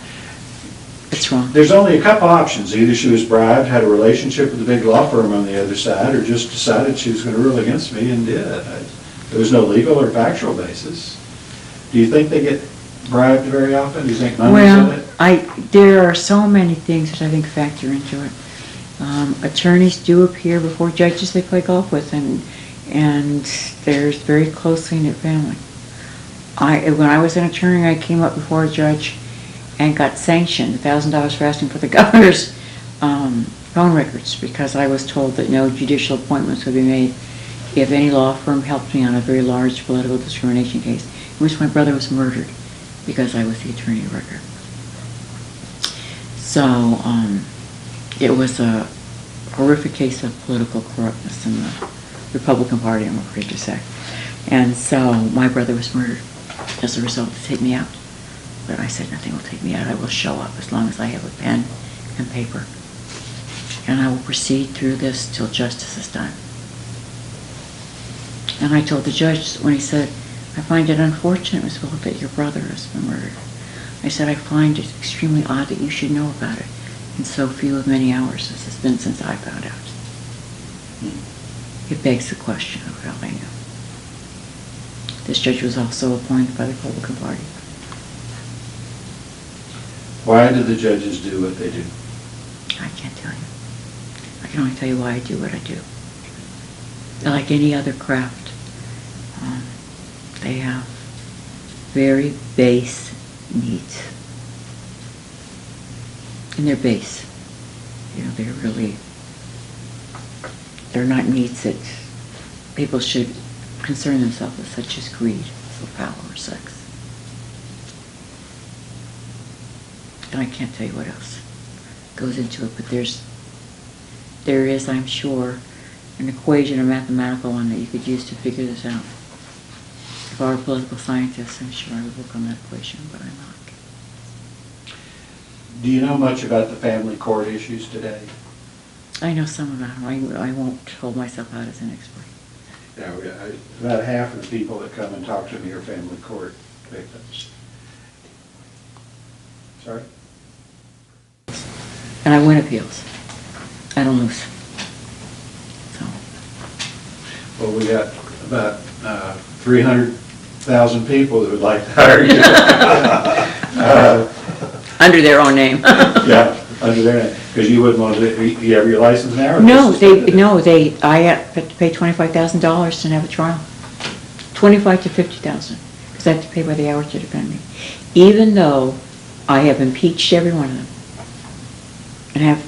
S1: That's wrong.
S2: There's only a couple options. Either she was bribed, had a relationship with a big law firm on the other side, or just decided she was going to rule against me and did. There was no legal or factual basis. Do you think they get bribed very often? Do you think money's in it?
S1: There are so many things that I think factor into it. Attorneys do appear before judges they play golf with, and there's very closely knit family. When I was an attorney, I came up before a judge and got sanctioned $1,000 for asking for the governor's phone records because I was told that no judicial appointments would be made if any law firm helped me on a very large political discrimination case in which my brother was murdered because I was the attorney of record. So it was a horrific case of political corruptness in the Republican Party, I'm afraid to say. And so my brother was murdered as a result to take me out. But I said, nothing will take me out. I will show up as long as I have a pen and paper. And I will proceed through this till justice is done. And I told the judge when he said, I find it unfortunate, Ms. Bullock, that your brother has been murdered. I said, I find it extremely odd that you should know about it in so few of many hours as it's been since I found out. It begs the question of how they knew. This judge was also appointed by the Republican Party.
S2: Why do the judges do what they do?
S1: I can't tell you. I can only tell you why I do what I do. They're like any other craft. They have very base needs. And they're base. You know, they're not needs that people should concern themselves with, such as greed, or power, or sex. And I can't tell you what else goes into it, but there is, I'm sure, an equation, a mathematical one that you could use to figure this out. If I were a political scientist, I'm sure I would work on that equation, but I'm not.
S2: Do you know much about the family court issues today?
S1: I know some about them. I won't hold myself out as an expert.
S2: Yeah, about half of the people that come and talk to me are family court victims. Sorry?
S1: And I win appeals. I don't lose. So.
S2: Well, we got about 300,000 people that would like to hire you.
S1: Under their own name.
S2: Yeah, under their name. Because you wouldn't want to, you have your license now?
S1: No, I have to pay $25,000 to have a trial. $25,000 to $50,000, because I have to pay by the hour to defend me. Even though I have impeached every one of them, and have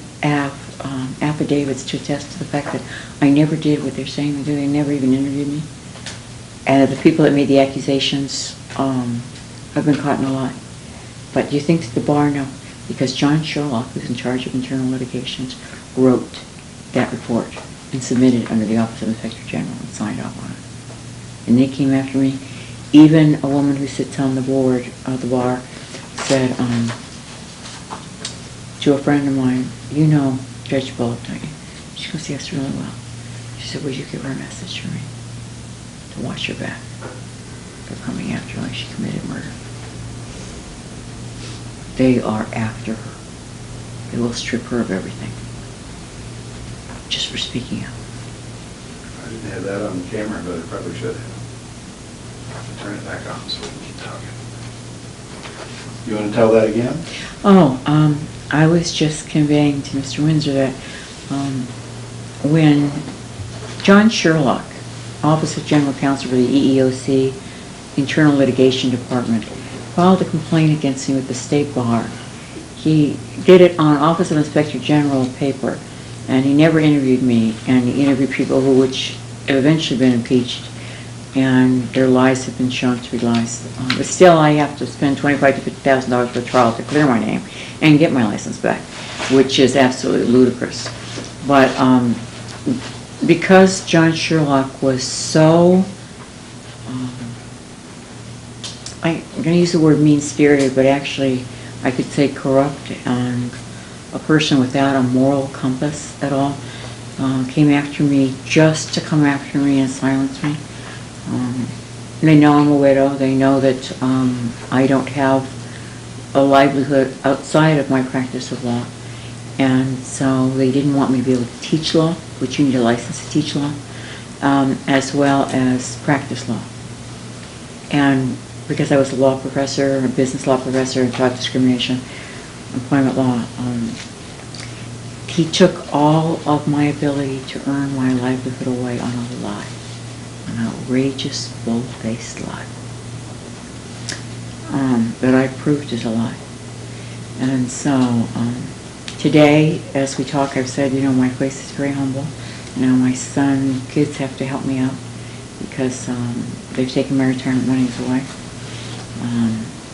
S1: affidavits to attest to the fact that I never did what they're saying they do. They never even interviewed me. And the people that made the accusations have been caught in a lie. But do you think that the bar? No. Because John Sherlock, who's in charge of internal litigations, wrote that report and submitted it under the Office of Inspector General and signed off on it. And they came after me. Even a woman who sits on the board of the bar said to a friend of mine, "You know Judge Bullock, don't you?" She goes, "Yes, really well." She said, "Would you give her a message for me to watch her back? They're coming after her like she committed murder. They are after her. They will strip her of everything just for speaking out."
S2: I didn't have that on camera, but I probably should have. Turn it back on so we can keep talking. You want to tell that again?
S1: Oh, I was just conveying to Mr. Windsor that when John Sherlock, Office of General Counsel for the EEOC, Internal Litigation Department, filed a complaint against me with the State Bar, he did it on Office of Inspector General paper, and he never interviewed me, and he interviewed people over which have eventually been impeached, and their lies have been shown to be lies. But still, I have to spend $25,000 to $50,000 for a trial to clear my name and get my license back, which is absolutely ludicrous. But because John Sherlock was so, I'm going to use the word mean-spirited, but actually I could say corrupt, and a person without a moral compass at all, came after me just to come after me and silence me. They know I'm a widow. They know that I don't have a livelihood outside of my practice of law. And so they didn't want me to be able to teach law, which you need a license to teach law, as well as practice law. And because I was a law professor, a business law professor, and taught discrimination, employment law, he took all of my ability to earn my livelihood away on a lie. An outrageous, bold-faced lie that I proved is a lie. And so today, as we talk, I've said, you know, my place is very humble. You know, my son, kids have to help me out because they've taken my retirement monies away.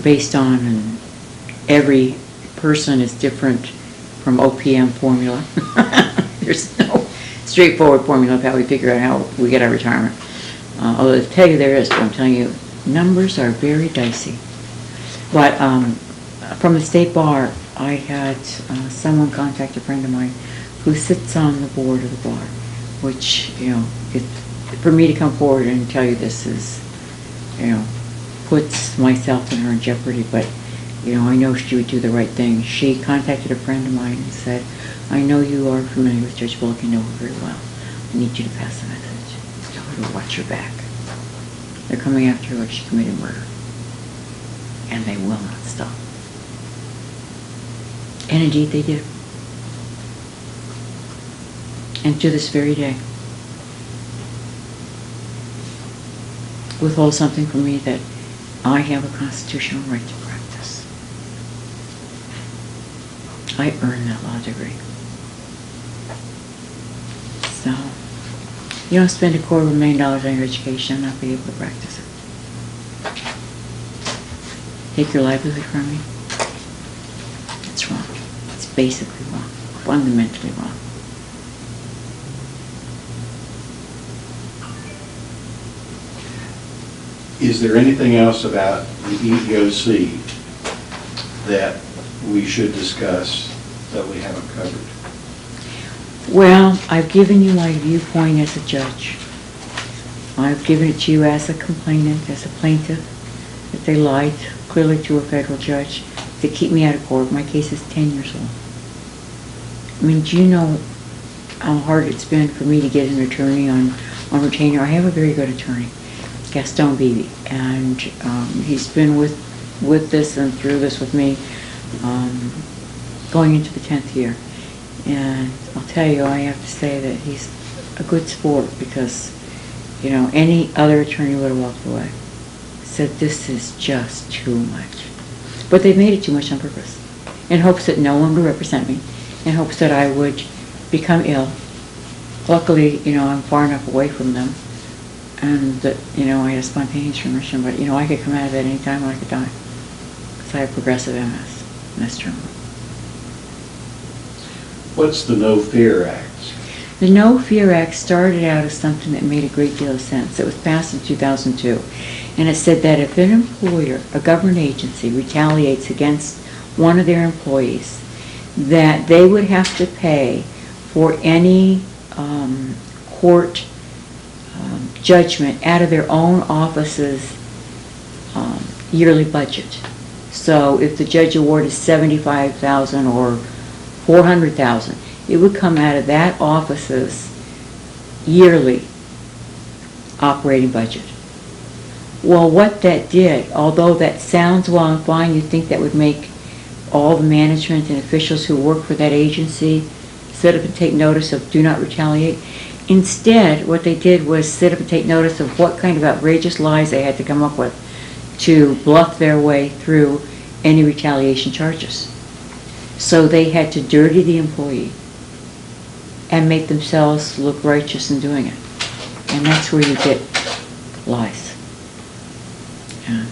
S1: Based on, and every person is different from OPM formula. There's no straightforward formula of how we figure out how we get our retirement. Although to tell you there is, but I'm telling you, numbers are very dicey. But from the State Bar, I had someone contact a friend of mine who sits on the board of the bar, which, you know, for me to come forward and tell you this is, you know, puts myself and her in jeopardy, but, you know, I know she would do the right thing. She contacted a friend of mine and said, "I know you are familiar with Judge Bullock, you know her very well. I need you to pass the message. Tell her to watch her back. They're coming after her like she committed murder. And they will not stop." And indeed they did. And to this very day, withhold something from me that I have a constitutional right to practice. I earned that law degree. So, you don't spend $250,000 on your education and not be able to practice it. Take your livelihood from me? It's wrong. It's basically wrong. Fundamentally wrong.
S2: Is there anything else about the EEOC that we should discuss that we haven't covered?
S1: Well, I've given you my viewpoint as a judge. I've given it to you as a complainant, as a plaintiff, that they lied clearly to a federal judge to keep me out of court. My case is 10 years old. I mean, do you know how hard it's been for me to get an attorney on retainer? I have a very good attorney, Gaston Beebe, and he's been with this and through this with me going into the 10th year. And I'll tell you, I have to say that he's a good sport because, you know, any other attorney would have walked away. Said this is just too much. But they've made it too much on purpose, in hopes that no one would represent me, in hopes that I would become ill. Luckily, you know, I'm far enough away from them, and that, you know, I had a spontaneous remission, but, you know, I could come out of it any time and I could die. Because I have progressive MS, MS terminal.
S2: What's the No Fear Act?
S1: The No Fear Act started out as something that made a great deal of sense. It was passed in 2002, and it said that if an employer, a government agency, retaliates against one of their employees, that they would have to pay for any court judgment out of their own office's yearly budget. So if the judge awarded $75,000 or $400,000, it would come out of that office's yearly operating budget. Well, what that did, although that sounds well and fine, you think that would make all the management and officials who work for that agency sit up and take notice of do not retaliate. Instead, what they did was sit up and take notice of what kind of outrageous lies they had to come up with to bluff their way through any retaliation charges. So they had to dirty the employee and make themselves look righteous in doing it. And that's where you get lies. And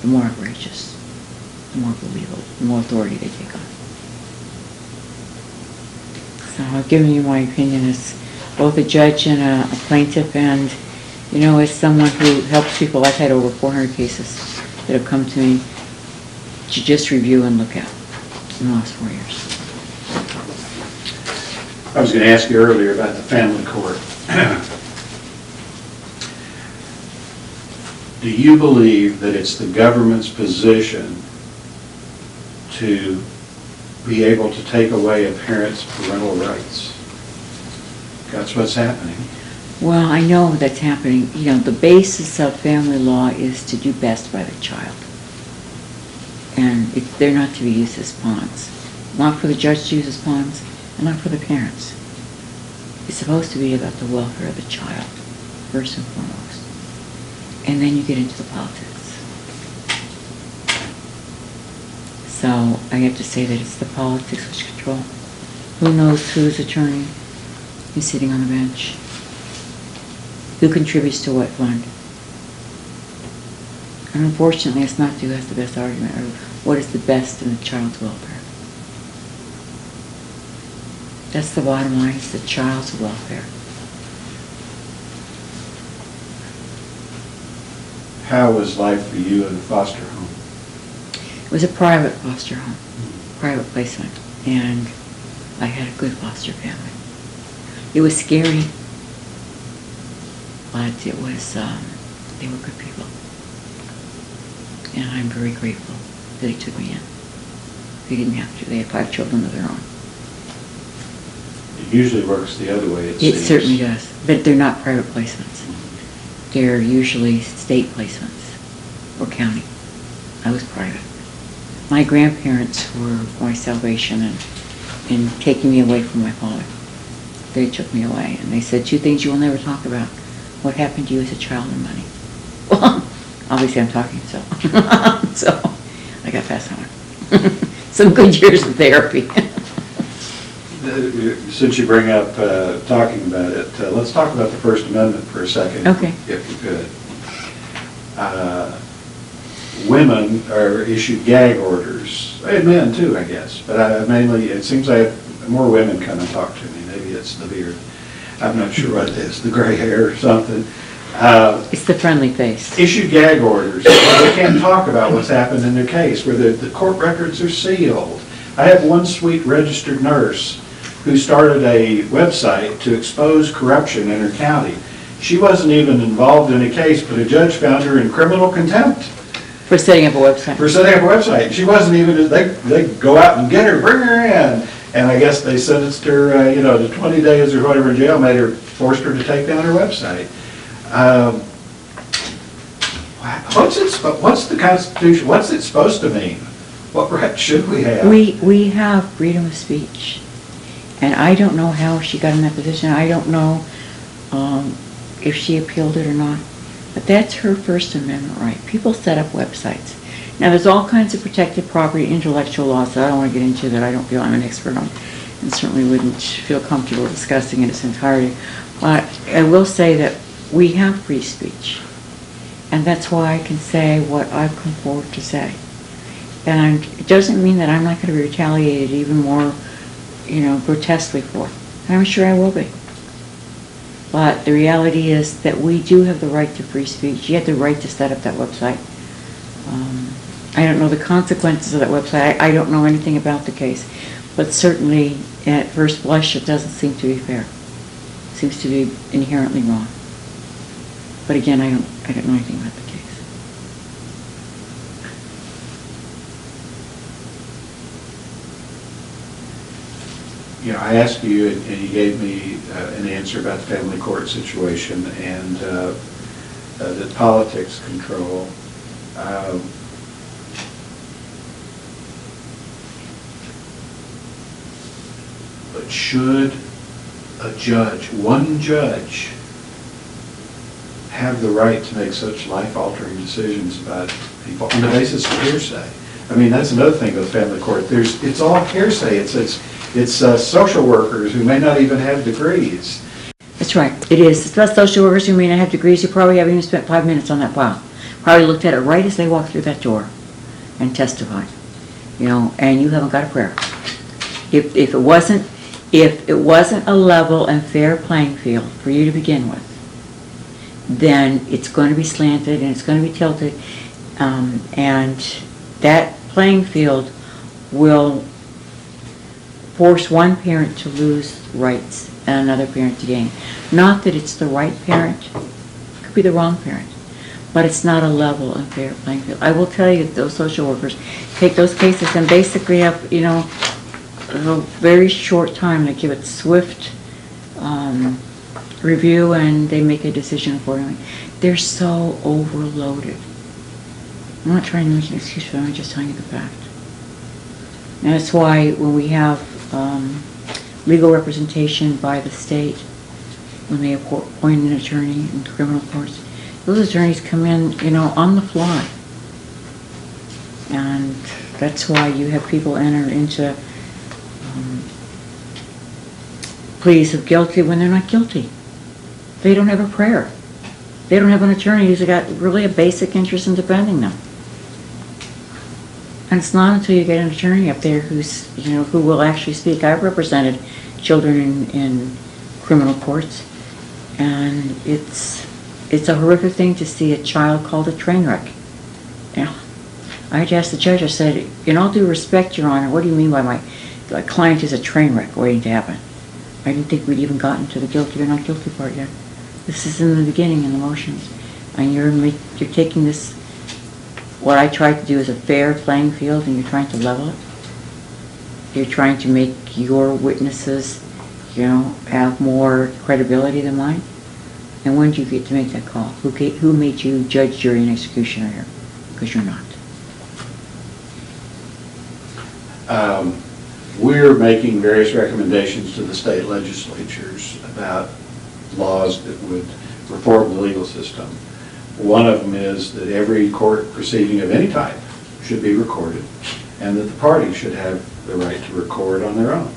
S1: the more outrageous, the more believable, the more authority they take on. So I've given you my opinion as both a judge and a plaintiff, and, you know, as someone who helps people. I've had over 400 cases that have come to me to just review and look at in the last 4 years.
S2: I was going to ask you earlier about the family court. Do you believe that it's the government's position to be able to take away a parent's parental rights? That's what's happening.
S1: Well, I know that's happening. You know, the basis of family law is to do best by the child. And they're not to be used as pawns. Not for the judge to use as pawns, and not for the parents. It's supposed to be about the welfare of the child, first and foremost. And then you get into the politics. So I have to say that it's the politics which control. Who knows whose attorney is sitting on the bench? Who contributes to what fund? And unfortunately, it's not who has the best argument or what is the best in the child's welfare. That's the bottom line, it's the child's welfare.
S2: How was life for you in the foster home?
S1: It was a private foster home, private placement, and I had a good foster family. It was scary, but it was, they were good people. And I'm very grateful that he took me in. They didn't have to. They had 5 children of their own.
S2: It usually works the other way, it seems.
S1: It certainly does. But they're not private placements. They're usually state placements or county. I was private. My grandparents were my salvation in taking me away from my father. They took me away and they said 2 things you will never talk about. What happened to you as a child and money. Well, obviously I'm talking so. So I got past that one. Some good years of therapy.
S2: Since you bring up talking about it, let's talk about the First Amendment for a second,
S1: okay,
S2: if you could. Women are issued gag orders, and men too, I guess, but mainly it seems I have more women come and talk to me. Maybe it's the beard. I'm not sure what it is, the gray hair or something.
S1: It's the friendly face.
S2: Issued gag orders. They can't talk about what's happened in their case, where the court records are sealed. I have one sweet registered nurse who started a website to expose corruption in her county. She wasn't even involved in a case, but a judge found her in criminal contempt.
S1: For setting up a website.
S2: For setting up a website. She wasn't even, they go out and get her, bring her in. And I guess they sentenced her, to 20 days or whatever in jail, forced her to take down her website. What's the Constitution, what's it supposed to mean? What rights should we have?
S1: We have freedom of speech. And I don't know how she got in that position. I don't know if she appealed it or not. But that's her First Amendment right. People set up websites. Now, there's all kinds of protected property, intellectual laws that I don't want to get into that I don't feel I'm an expert on, and certainly wouldn't feel comfortable discussing in its entirety. But I will say that we have free speech. And that's why I can say what I've come forward to say. And it doesn't mean that I'm not going to be retaliated even more, grotesquely for. And I'm sure I will be. But the reality is that we do have the right to free speech. You have the right to set up that website. I don't know the consequences of that website. I don't know anything about the case. But certainly, at first blush, it doesn't seem to be fair. It seems to be inherently wrong. But again, I don't know anything about the case.
S2: I asked you, and you gave me an answer about the family court situation and that politics control. But should a judge, one judge, have the right to make such life-altering decisions about people on the basis of hearsay? I mean, that's another thing with family court. It's all hearsay. It's social workers who may not even have degrees.
S1: That's right. It is. It's about social workers who may not have degrees. You probably haven't even spent 5 minutes on that file. Probably looked at it right as they walked through that door and testified. And you haven't got a prayer. If it wasn't a level and fair playing field for you to begin with, then it's going to be slanted and it's going to be tilted, and that playing field will force one parent to lose rights and another parent to gain. Not that it's the right parent, it could be the wrong parent, but it's not a level and fair playing field. I will tell you that those social workers take those cases and basically have, a very short time. They give it swift review and they make a decision accordingly. They're so overloaded. I'm not trying to make an excuse for them, I'm just telling you the fact. And that's why when we have legal representation by the state, when they appoint an attorney in criminal courts, those attorneys come in, on the fly. And that's why you have people enter into pleas of guilty when they're not guilty. They don't have a prayer. They don't have an attorney who's got really a basic interest in defending them. And it's not until you get an attorney up there who's, who will actually speak. I've represented children in criminal courts, and it's a horrific thing to see a child called a train wreck. I had to ask the judge, I said, in all due respect, Your Honor, what do you mean by my client is a train wreck waiting to happen? I didn't think we'd even gotten to the guilty or not guilty part yet. This is in the beginning, in the motions. And you're taking this, what I tried to do is a fair playing field, and you're trying to level it. You're trying to make your witnesses, have more credibility than mine. And when do you get to make that call? Who made you judge, jury, and executioner here? Because you're not.
S2: We're making various recommendations to the state legislatures about laws that would reform the legal system. One of them is that every court proceeding of any type should be recorded, and that the parties should have the right to record on their own.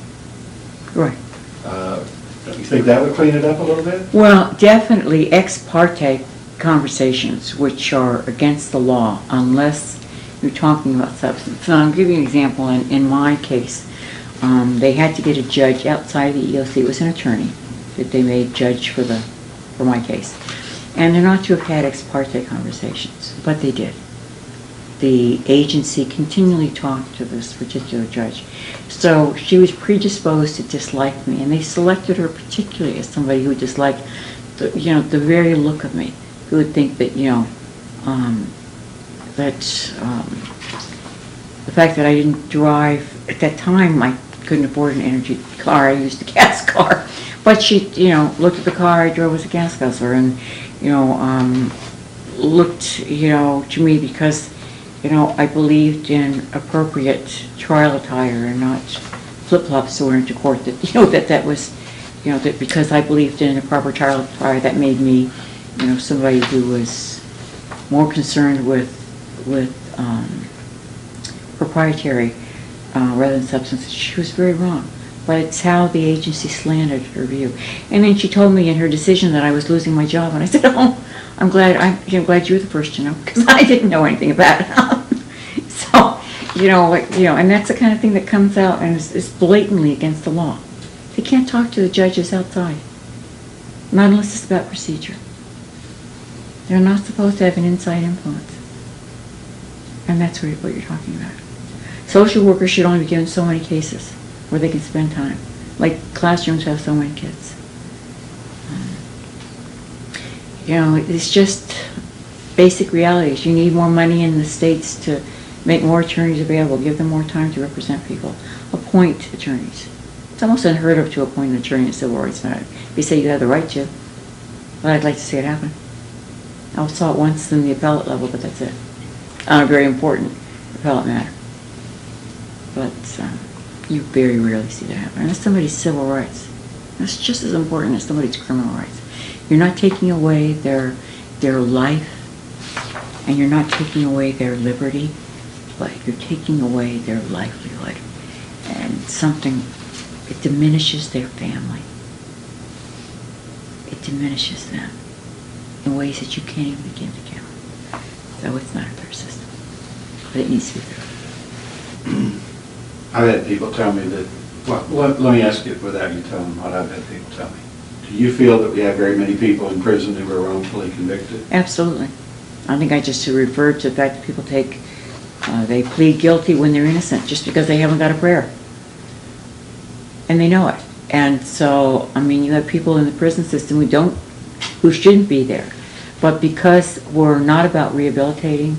S1: Right.
S2: Don't you think that would clean it up a little bit?
S1: Well, definitely ex parte conversations, which are against the law, unless you're talking about substance. So I'll give you an example. In my case, they had to get a judge outside of the EEOC. It was an attorney that they made judge for my case. And they're not to have had ex parte conversations, but they did. the agency continually talked to this particular judge. So she was predisposed to dislike me, and they selected her particularly as somebody who disliked the, the very look of me, who would think that, the fact that I didn't drive, at that time I couldn't afford an energy car, I used a gas car. But she, looked at the car I drove as a gas guzzler, and, looked, to me because, I believed in appropriate trial attire and not flip-flops to into court. That, that was, that because I believed in a proper trial attire, that made me, somebody who was more concerned with proprietary rather than substance. She was very wrong. But it's how the agency slanted her view. And then she told me in her decision that I was losing my job, and I said, "Oh, I'm glad you're the first to know, because I didn't know anything about it." So, and that's the kind of thing that comes out and is blatantly against the law. They can't talk to the judges outside, not unless it's about procedure. They're not supposed to have an inside influence, and that's what you're talking about. Social workers should only be given so many cases where they can spend time. Like classrooms have so many kids. It's just basic realities. You need more money in the states to make more attorneys available, give them more time to represent people, appoint attorneys. It's almost unheard of to appoint an attorney in a civil rights matter. You say you have the right to, but I'd like to see it happen. I saw it once in the appellate level, but that's it. On a very important appellate matter. But you very rarely see that happen. And that's somebody's civil rights. That's just as important as somebody's criminal rights. You're not taking away their life, and you're not taking away their liberty, but you're taking away their livelihood. And it diminishes their family. It diminishes them in ways that you can't even begin to count. So it's not a fair system. But it needs to be fair.
S2: I've had people tell me that, well, let me ask you without you telling them what I've had people tell me. Do you feel that we have very many people in prison who are wrongfully convicted?
S1: Absolutely. I think I just referred to the fact that people they plead guilty when they're innocent just because they haven't got a prayer. And they know it. And so, you have people in the prison system who shouldn't be there. But because we're not about rehabilitating,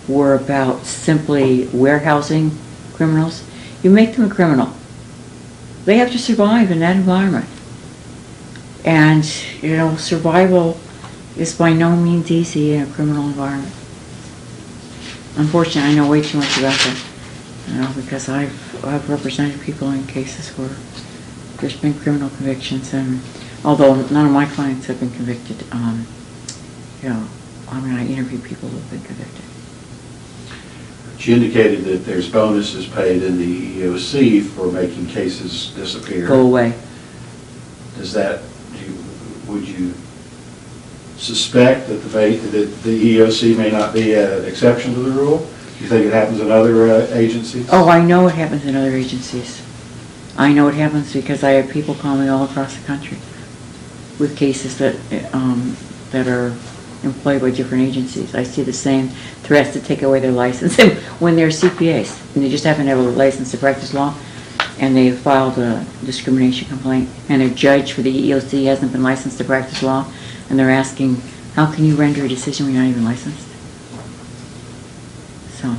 S1: we're about simply warehousing criminals, you make them a criminal. They have to survive in that environment. And, survival is by no means easy in a criminal environment. Unfortunately, I know way too much about that, because I've represented people in cases where there's been criminal convictions, and although none of my clients have been convicted, I interview people who have been convicted.
S2: She indicated that there's bonuses paid in the EEOC for making cases disappear.
S1: Go away.
S2: Would you suspect that the EEOC may not be an exception to the rule? Do you think it happens in other agencies?
S1: Oh, I know it happens in other agencies. I know it happens because I have people call me all across the country with cases that are employed by different agencies. I see the same threats to take away their license when they're CPAs and they just happen to have a license to practice law, and they filed a discrimination complaint, and their judge for the EEOC hasn't been licensed to practice law, and they're asking, how can you render a decision when you're not even licensed? So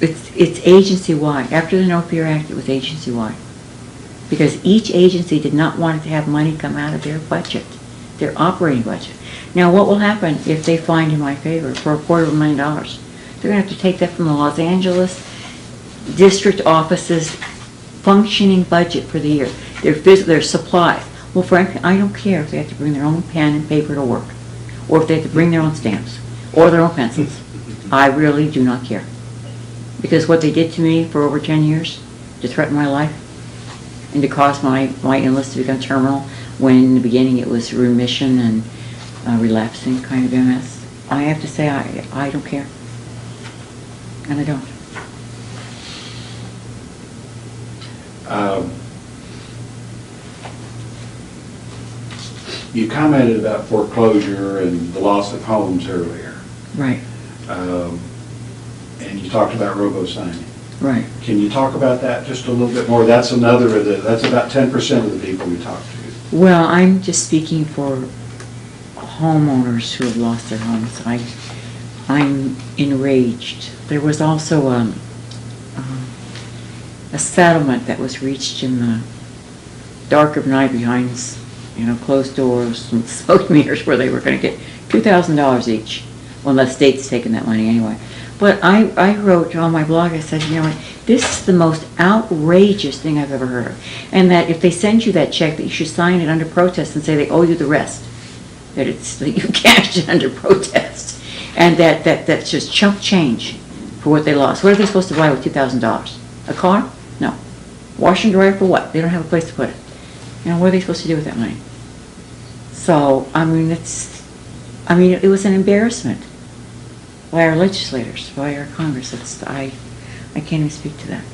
S1: it's agency-wide. After the No Fear Act, it was agency-wide, because each agency did not want to have money come out of their budget, their operating budget. Now, what will happen if they find in my favor for $250,000? They're going to have to take that from the Los Angeles district office's functioning budget for the year, their supplies. Well, frankly, I don't care if they have to bring their own pen and paper to work, or if they have to bring their own stamps, or their own pencils. I really do not care. Because what they did to me for over 10 years, to threaten my life, and to cause my illness to become terminal, when in the beginning it was remission and relapsing kind of MS, I have to say I don't care. And I don't.
S2: You commented about foreclosure and the loss of homes earlier.
S1: Right.
S2: And you talked about robo-signing.
S1: Right.
S2: Can you talk about that just a little bit more? That's another of the, that's about 10% of the people we talk to.
S1: Well, I'm just speaking for homeowners who have lost their homes. I'm enraged. There was also a settlement that was reached in the dark of night behind, closed doors and smoke meters, where they were going to get $2,000 each. Well, the state's taking that money anyway. But I wrote on my blog, I said, you know what, this is the most outrageous thing I've ever heard of. And that if they send you that check, that you should sign it under protest and say they owe you the rest. That you cashed it under protest. And that's just chump change for what they lost. What are they supposed to buy with $2,000? A car? No. Wash and dryer for what? They don't have a place to put it. What are they supposed to do with that money? So, it was an embarrassment by our legislators, by our Congress. I can't even speak to that.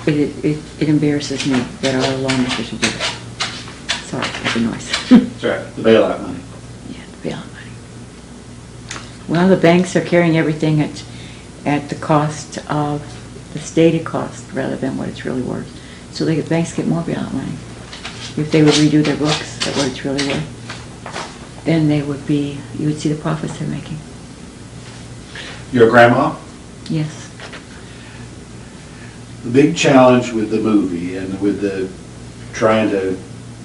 S1: It embarrasses me that our lawmakers would do that. Sorry, that's a noise.
S2: That's right, the bailout money.
S1: Yeah, the bailout money. Well, the banks are carrying everything at the cost of the stated cost rather than what it's really worth. So the banks get more bailout money. If they would redo their books at what it's really worth, then you would see the profits they're making.
S2: Your grandma?
S1: Yes.
S2: The big challenge with the movie and with the trying to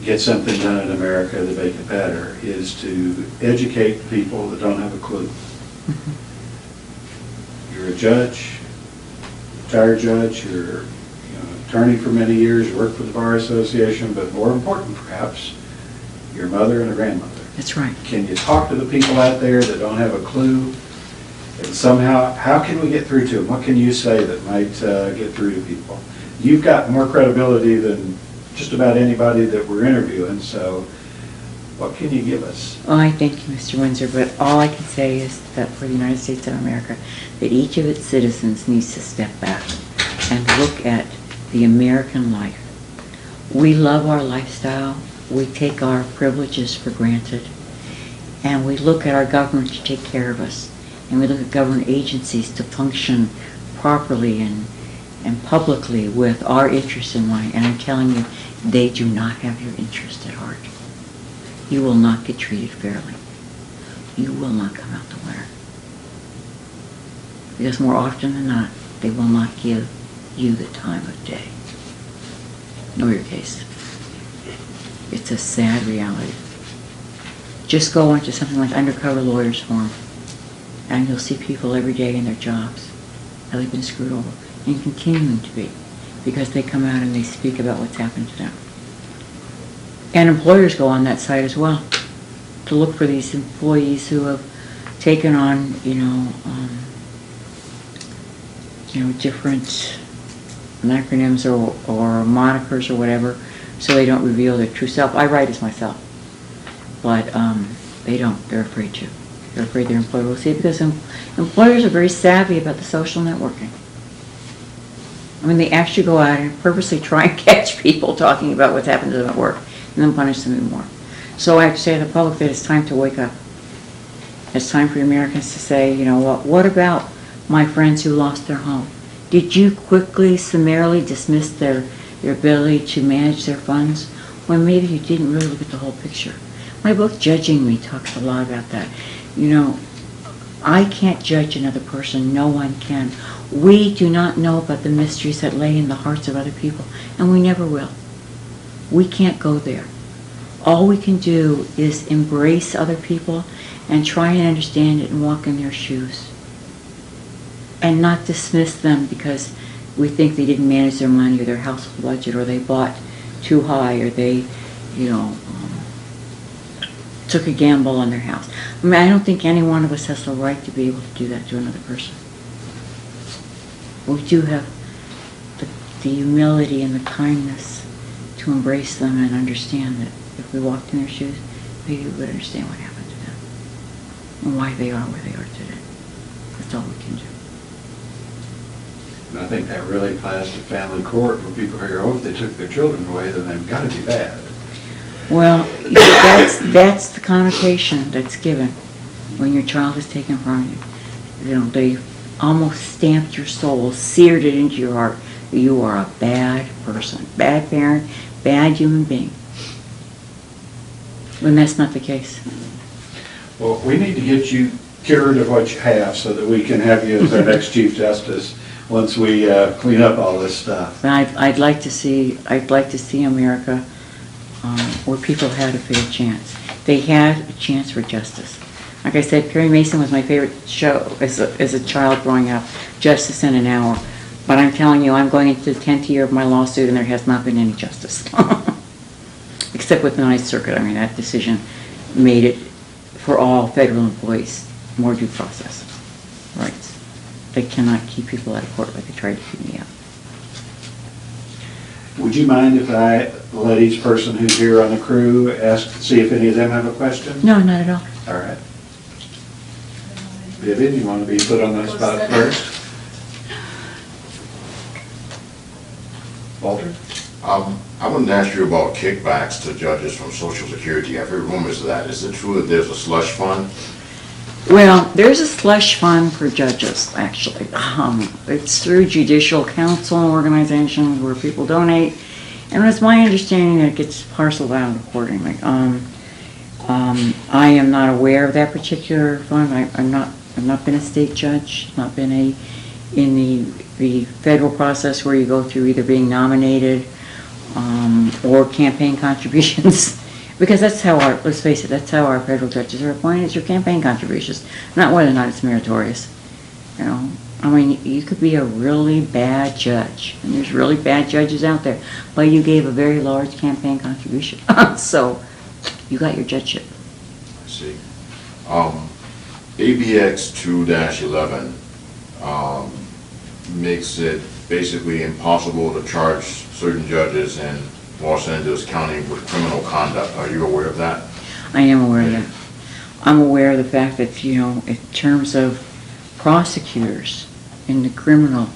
S2: get something done in America to make it better is to educate people that don't have a clue. Mm-hmm. You're a judge, retired judge, you're attorney for many years, you work for the Bar Association, but more important perhaps, your mother and a grandmother.
S1: That's right.
S2: Can you talk to the people out there that don't have a clue? And somehow, how can we get through to them? What can you say that might get through to people? You've got more credibility than just about anybody that we're interviewing, so what can you give us?
S1: Well, I thank you, Mr. Windsor, but all I can say is that for the United States of America, that each of its citizens needs to step back and look at the American life. We love our lifestyle, we take our privileges for granted, and we look at our government to take care of us, and we look at government agencies to function properly and publicly with our interests in mind, and I'm telling you, they do not have your interest at heart. You will not get treated fairly. You will not come out the winner. Because more often than not, they will not give you the time of day. Know your case. It's a sad reality. Just go into something like Undercover Lawyers Forum, and you'll see people every day in their jobs how they've been screwed over, and continuing to be, because they come out and they speak about what's happened to them. And employers go on that site as well to look for these employees who have taken on, different acronyms or monikers or whatever, so they don't reveal their true self. I write as myself, but they don't. They're afraid to. They're afraid their employer will see it, because employers are very savvy about the social networking. They actually go out and purposely try and catch people talking about what's happened to them at work, and then punish them even more. So I have to say to the public that it's time to wake up. It's time for Americans to say, what about my friends who lost their home? Did you quickly, summarily dismiss their ability to manage their funds when maybe you didn't really look at the whole picture? My book, Judging Me, talks a lot about that. I can't judge another person. No one can. We do not know about the mysteries that lay in the hearts of other people, and we never will. We can't go there. All we can do is embrace other people and try and understand it and walk in their shoes. And not dismiss them because we think they didn't manage their money or their household budget, or they bought too high, or they, took a gamble on their house. I don't think any one of us has the right to be able to do that to another person. We do have the humility and the kindness to embrace them and understand that if we walked in their shoes, maybe we would understand what happened to them and why they are where they are today. That's all we can do.
S2: And I think that really applies to family court, where people hear, if they took their children away, then they've got to be bad.
S1: Well, that's the connotation that's given when your child is taken from you, they almost stamped your soul, seared it into your heart. You are a bad person, bad parent, bad human being. When that's not the case.
S2: Well, we need to get you cured of what you have so that we can have you as our next Chief Justice once we clean up all this stuff.
S1: I'd like to see America where people had a fair chance. They had a chance for justice. Like I said, Perry Mason was my favorite show as a child growing up, Justice in an Hour. But I'm telling you, I'm going into the 10th year of my lawsuit and there has not been any justice. Except with the Ninth Circuit. I mean, that decision made it, for all federal employees, more due process rights. They cannot keep people out of court like they tried to keep me out.
S2: Would you mind if I let each person who's here on the crew see if any of them have a question?
S1: No, not at all.
S2: All right. Vivian, you want to be put on the spot first? Walter?
S3: I wanted to ask you about kickbacks to judges from Social Security. I've heard rumors of that. Is it true that there's a slush fund?
S1: Well, there's a slush fund for judges, actually. It's through Judicial counsel organizations where people donate, and it's my understanding that it gets parceled out accordingly. I am not aware of that particular fund. I've not been a state judge, not been in the federal process where you go through either being nominated or campaign contributions. Because that's how let's face it, that's how our federal judges are appointed, is your campaign contributions, not whether or not it's meritorious. You know, I mean, you could be a really bad judge, and there's really bad judges out there, but you gave a very large campaign contribution. So, you got your judgeship.
S3: I see. ABX 2-11 makes it basically impossible to charge certain judges in Los Angeles County with criminal conduct. Are you aware of that?
S1: I am aware of that. I'm aware of the fact that, you know, in terms of prosecutors in the criminal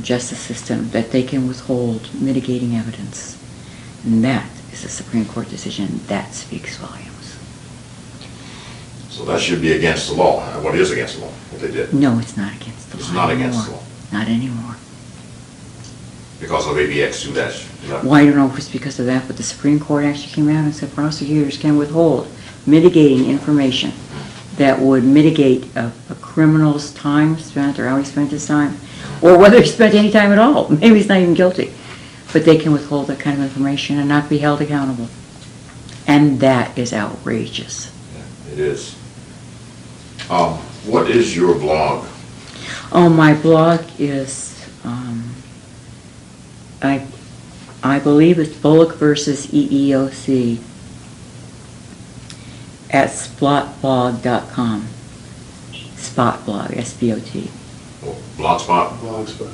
S1: justice system, that they can withhold mitigating evidence. And that is a Supreme Court decision. That speaks volumes.
S3: So that should be against the law. What is against the law? What they did?
S1: No, it's not against the law.
S3: It's not against the law.
S1: Not anymore.
S3: Because of ABX 2-11?
S1: Well, I don't know if it's because of that, but the Supreme Court actually came out and said prosecutors can withhold mitigating information that would mitigate a criminal's time spent or how he spent his time, or whether he spent any time at all. Maybe he's not even guilty. But they can withhold that kind of information and not be held accountable. And that is outrageous.
S3: Yeah, it is. What is your blog?
S1: Oh, my blog is, I believe it's Bullock versus EEOC at spotblog.com. Spotblog, S-P-O-T.
S3: Oh, Blogspot?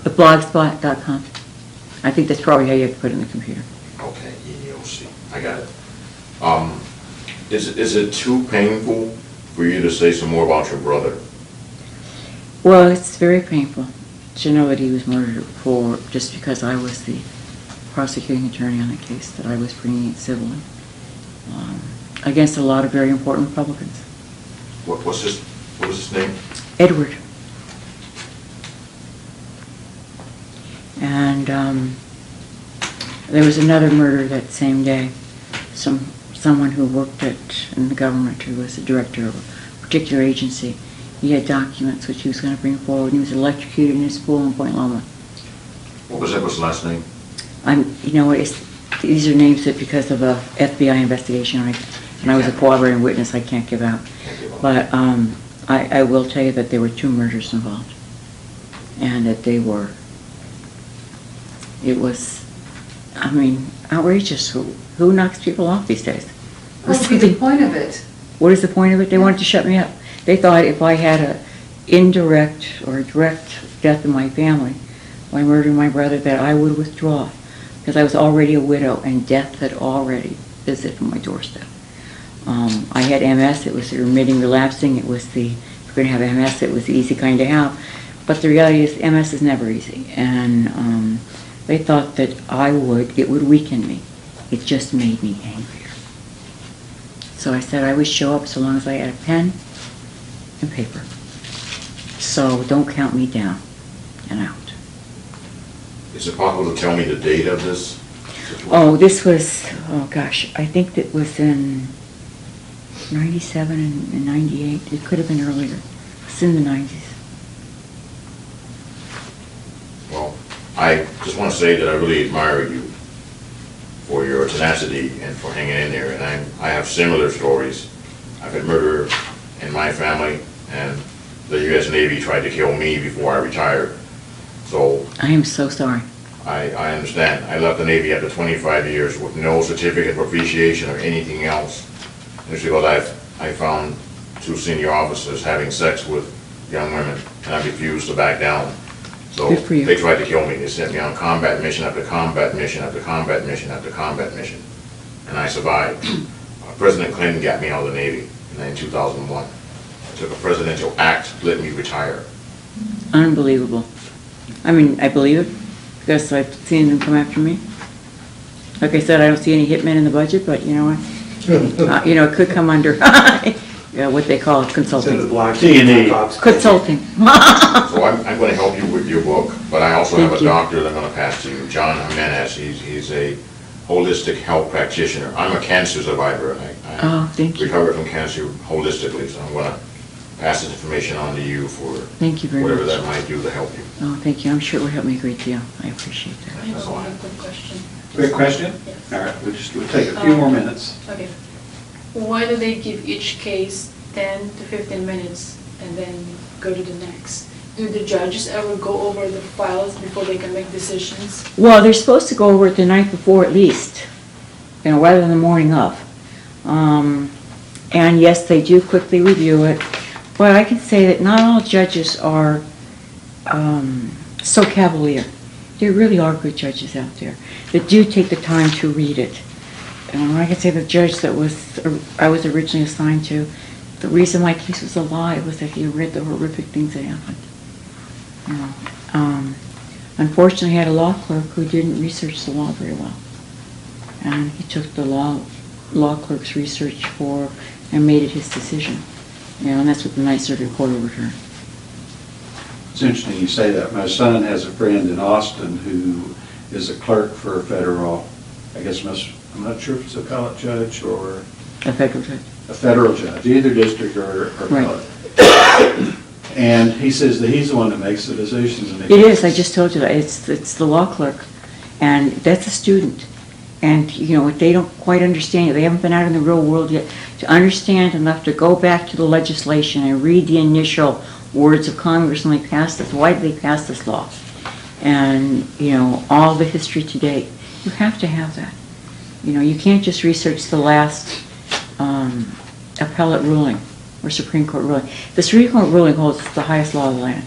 S1: Blogspot.com. I think that's probably how you have to put it in the computer.
S3: Okay, EEOC. I got it. Is it too painful for you to say some more about your brother?
S1: Well, it's very painful to know that he was murdered for just because I was the prosecuting attorney on the case that I was bringing it civilly against a lot of very important Republicans.
S3: What was his name?
S1: Edward. And there was another murder that same day. Someone who worked in the government, who was the director of a particular agency. He had documents which he was going to bring forward. He was electrocuted in his pool in Point Loma.
S3: What was Edward's last name?
S1: You know, these are names that because of a FBI investigation, and I was a cooperating witness, I can't give out. But I will tell you that there were 2 murders involved, and that it was, I mean, outrageous. Who knocks people off these days?
S4: What's the point of it?
S1: What is the point of it? They wanted to shut me up. They thought if I had an indirect or direct death in my family by murdering my brother, that I would withdraw, because I was already a widow and death had already visited my doorstep. I had MS. It was the remitting, relapsing. It was if you're going to have MS, it was the easy kind to have. But the reality is MS is never easy. And they thought that it would weaken me. It just made me angrier. So I said I would show up so long as I had a pen and paper. So don't count me down and out.
S3: Is it possible to tell me the date of this?
S1: Oh, this was, oh gosh, I think that was in 97 and 98. It could have been earlier. It's in the 90s.
S3: Well, I just want to say that I really admire you for your tenacity and for hanging in there. And I have similar stories. I've had murder in my family, and the U.S. Navy tried to kill me before I retired. So
S1: I am so sorry.
S3: I understand. I left the Navy after 25 years with no certificate of appreciation or anything else. It's because I found 2 senior officers having sex with young women, and I refused to back down. So
S1: Good for you.
S3: they tried to kill me. They sent me on combat mission after combat mission after combat mission after combat mission, and I survived. President Clinton got me out of the Navy in 2001. I took a presidential act to let me retire.
S1: Unbelievable. I mean, I believe it because I've seen them come after me. Like I said, I don't see any hitmen in the budget, but you know what? You know, it could come under what they call consulting.
S2: T&E.
S1: Consulting.
S3: So I'm going to help you with your book, but I also have
S1: Thank
S3: a
S1: you.
S3: doctor that I'm going to pass to you, John Jimenez. He's a holistic health practitioner. I'm a cancer survivor.
S1: Oh, thank you.
S3: Recovered from cancer holistically, so I'm going to pass this information on to you for
S1: Thank you very
S3: whatever
S1: much.
S3: that might do to help you.
S1: Oh, thank you. I'm sure it would help me a great deal. I appreciate
S5: I
S1: that.
S5: have one quick question.
S2: Quick question?
S5: Yes.
S2: All right, we'll take a few more minutes.
S5: Okay. Why do they give each case 10 to 15 minutes and then go to the next? Do the judges ever go over the files before they can make decisions?
S1: Well, they're supposed to go over it the night before at least, you know, rather than the morning of. And yes, they do quickly review it, but I can say that not all judges are so cavalier. There really are good judges out there that do take the time to read it. And I can say the judge that I was originally assigned to, the reason my case was alive was that he read the horrific things that happened. You know, unfortunately, I had a law clerk who didn't research the law very well, and he took the law clerk's research and made it his decision. You know, and that's what the Ninth Circuit Court overturned.
S2: It's interesting you say that. My son has a friend in Austin who is a clerk for a federal, I guess I'm not sure if it's a appellate judge or
S1: A federal judge.
S2: a federal judge, either district or
S1: Right.
S2: appellate. And he says that he's the one that makes the decisions. And
S1: It is. I just told you that it's the law clerk, and that's a student. And you know, they don't quite understand it. They haven't been out in the real world yet to understand enough to go back to the legislation and read the initial words of Congress when they passed this. Why did they pass this law? And you know, all the history to date. You have to have that. You know, you can't just research the last appellate ruling or Supreme Court ruling. The Supreme Court ruling holds the highest law of the land.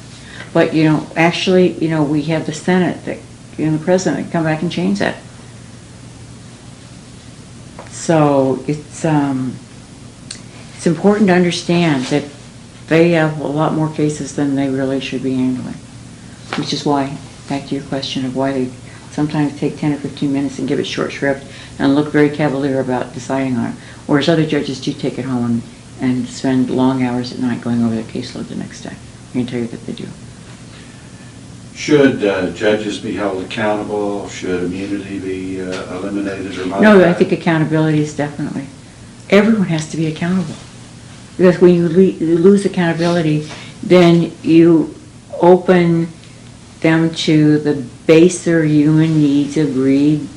S1: But you know, actually, you know, we have the Senate that, you know, the President can come back and change that. So it's important to understand that they have a lot more cases than they really should be handling. Which is why, back to your question of why they sometimes take 10 or 15 minutes and give it short shrift and look very cavalier about deciding on it. Whereas other judges do take it home and spend long hours at night going over the caseload the next day. I can tell you that they do.
S2: Should judges be held accountable? Should immunity be eliminated or modified?
S1: No, I think accountability is definitely. Everyone has to be accountable. Because when you lose accountability, then you open them to the baser human needs of greed,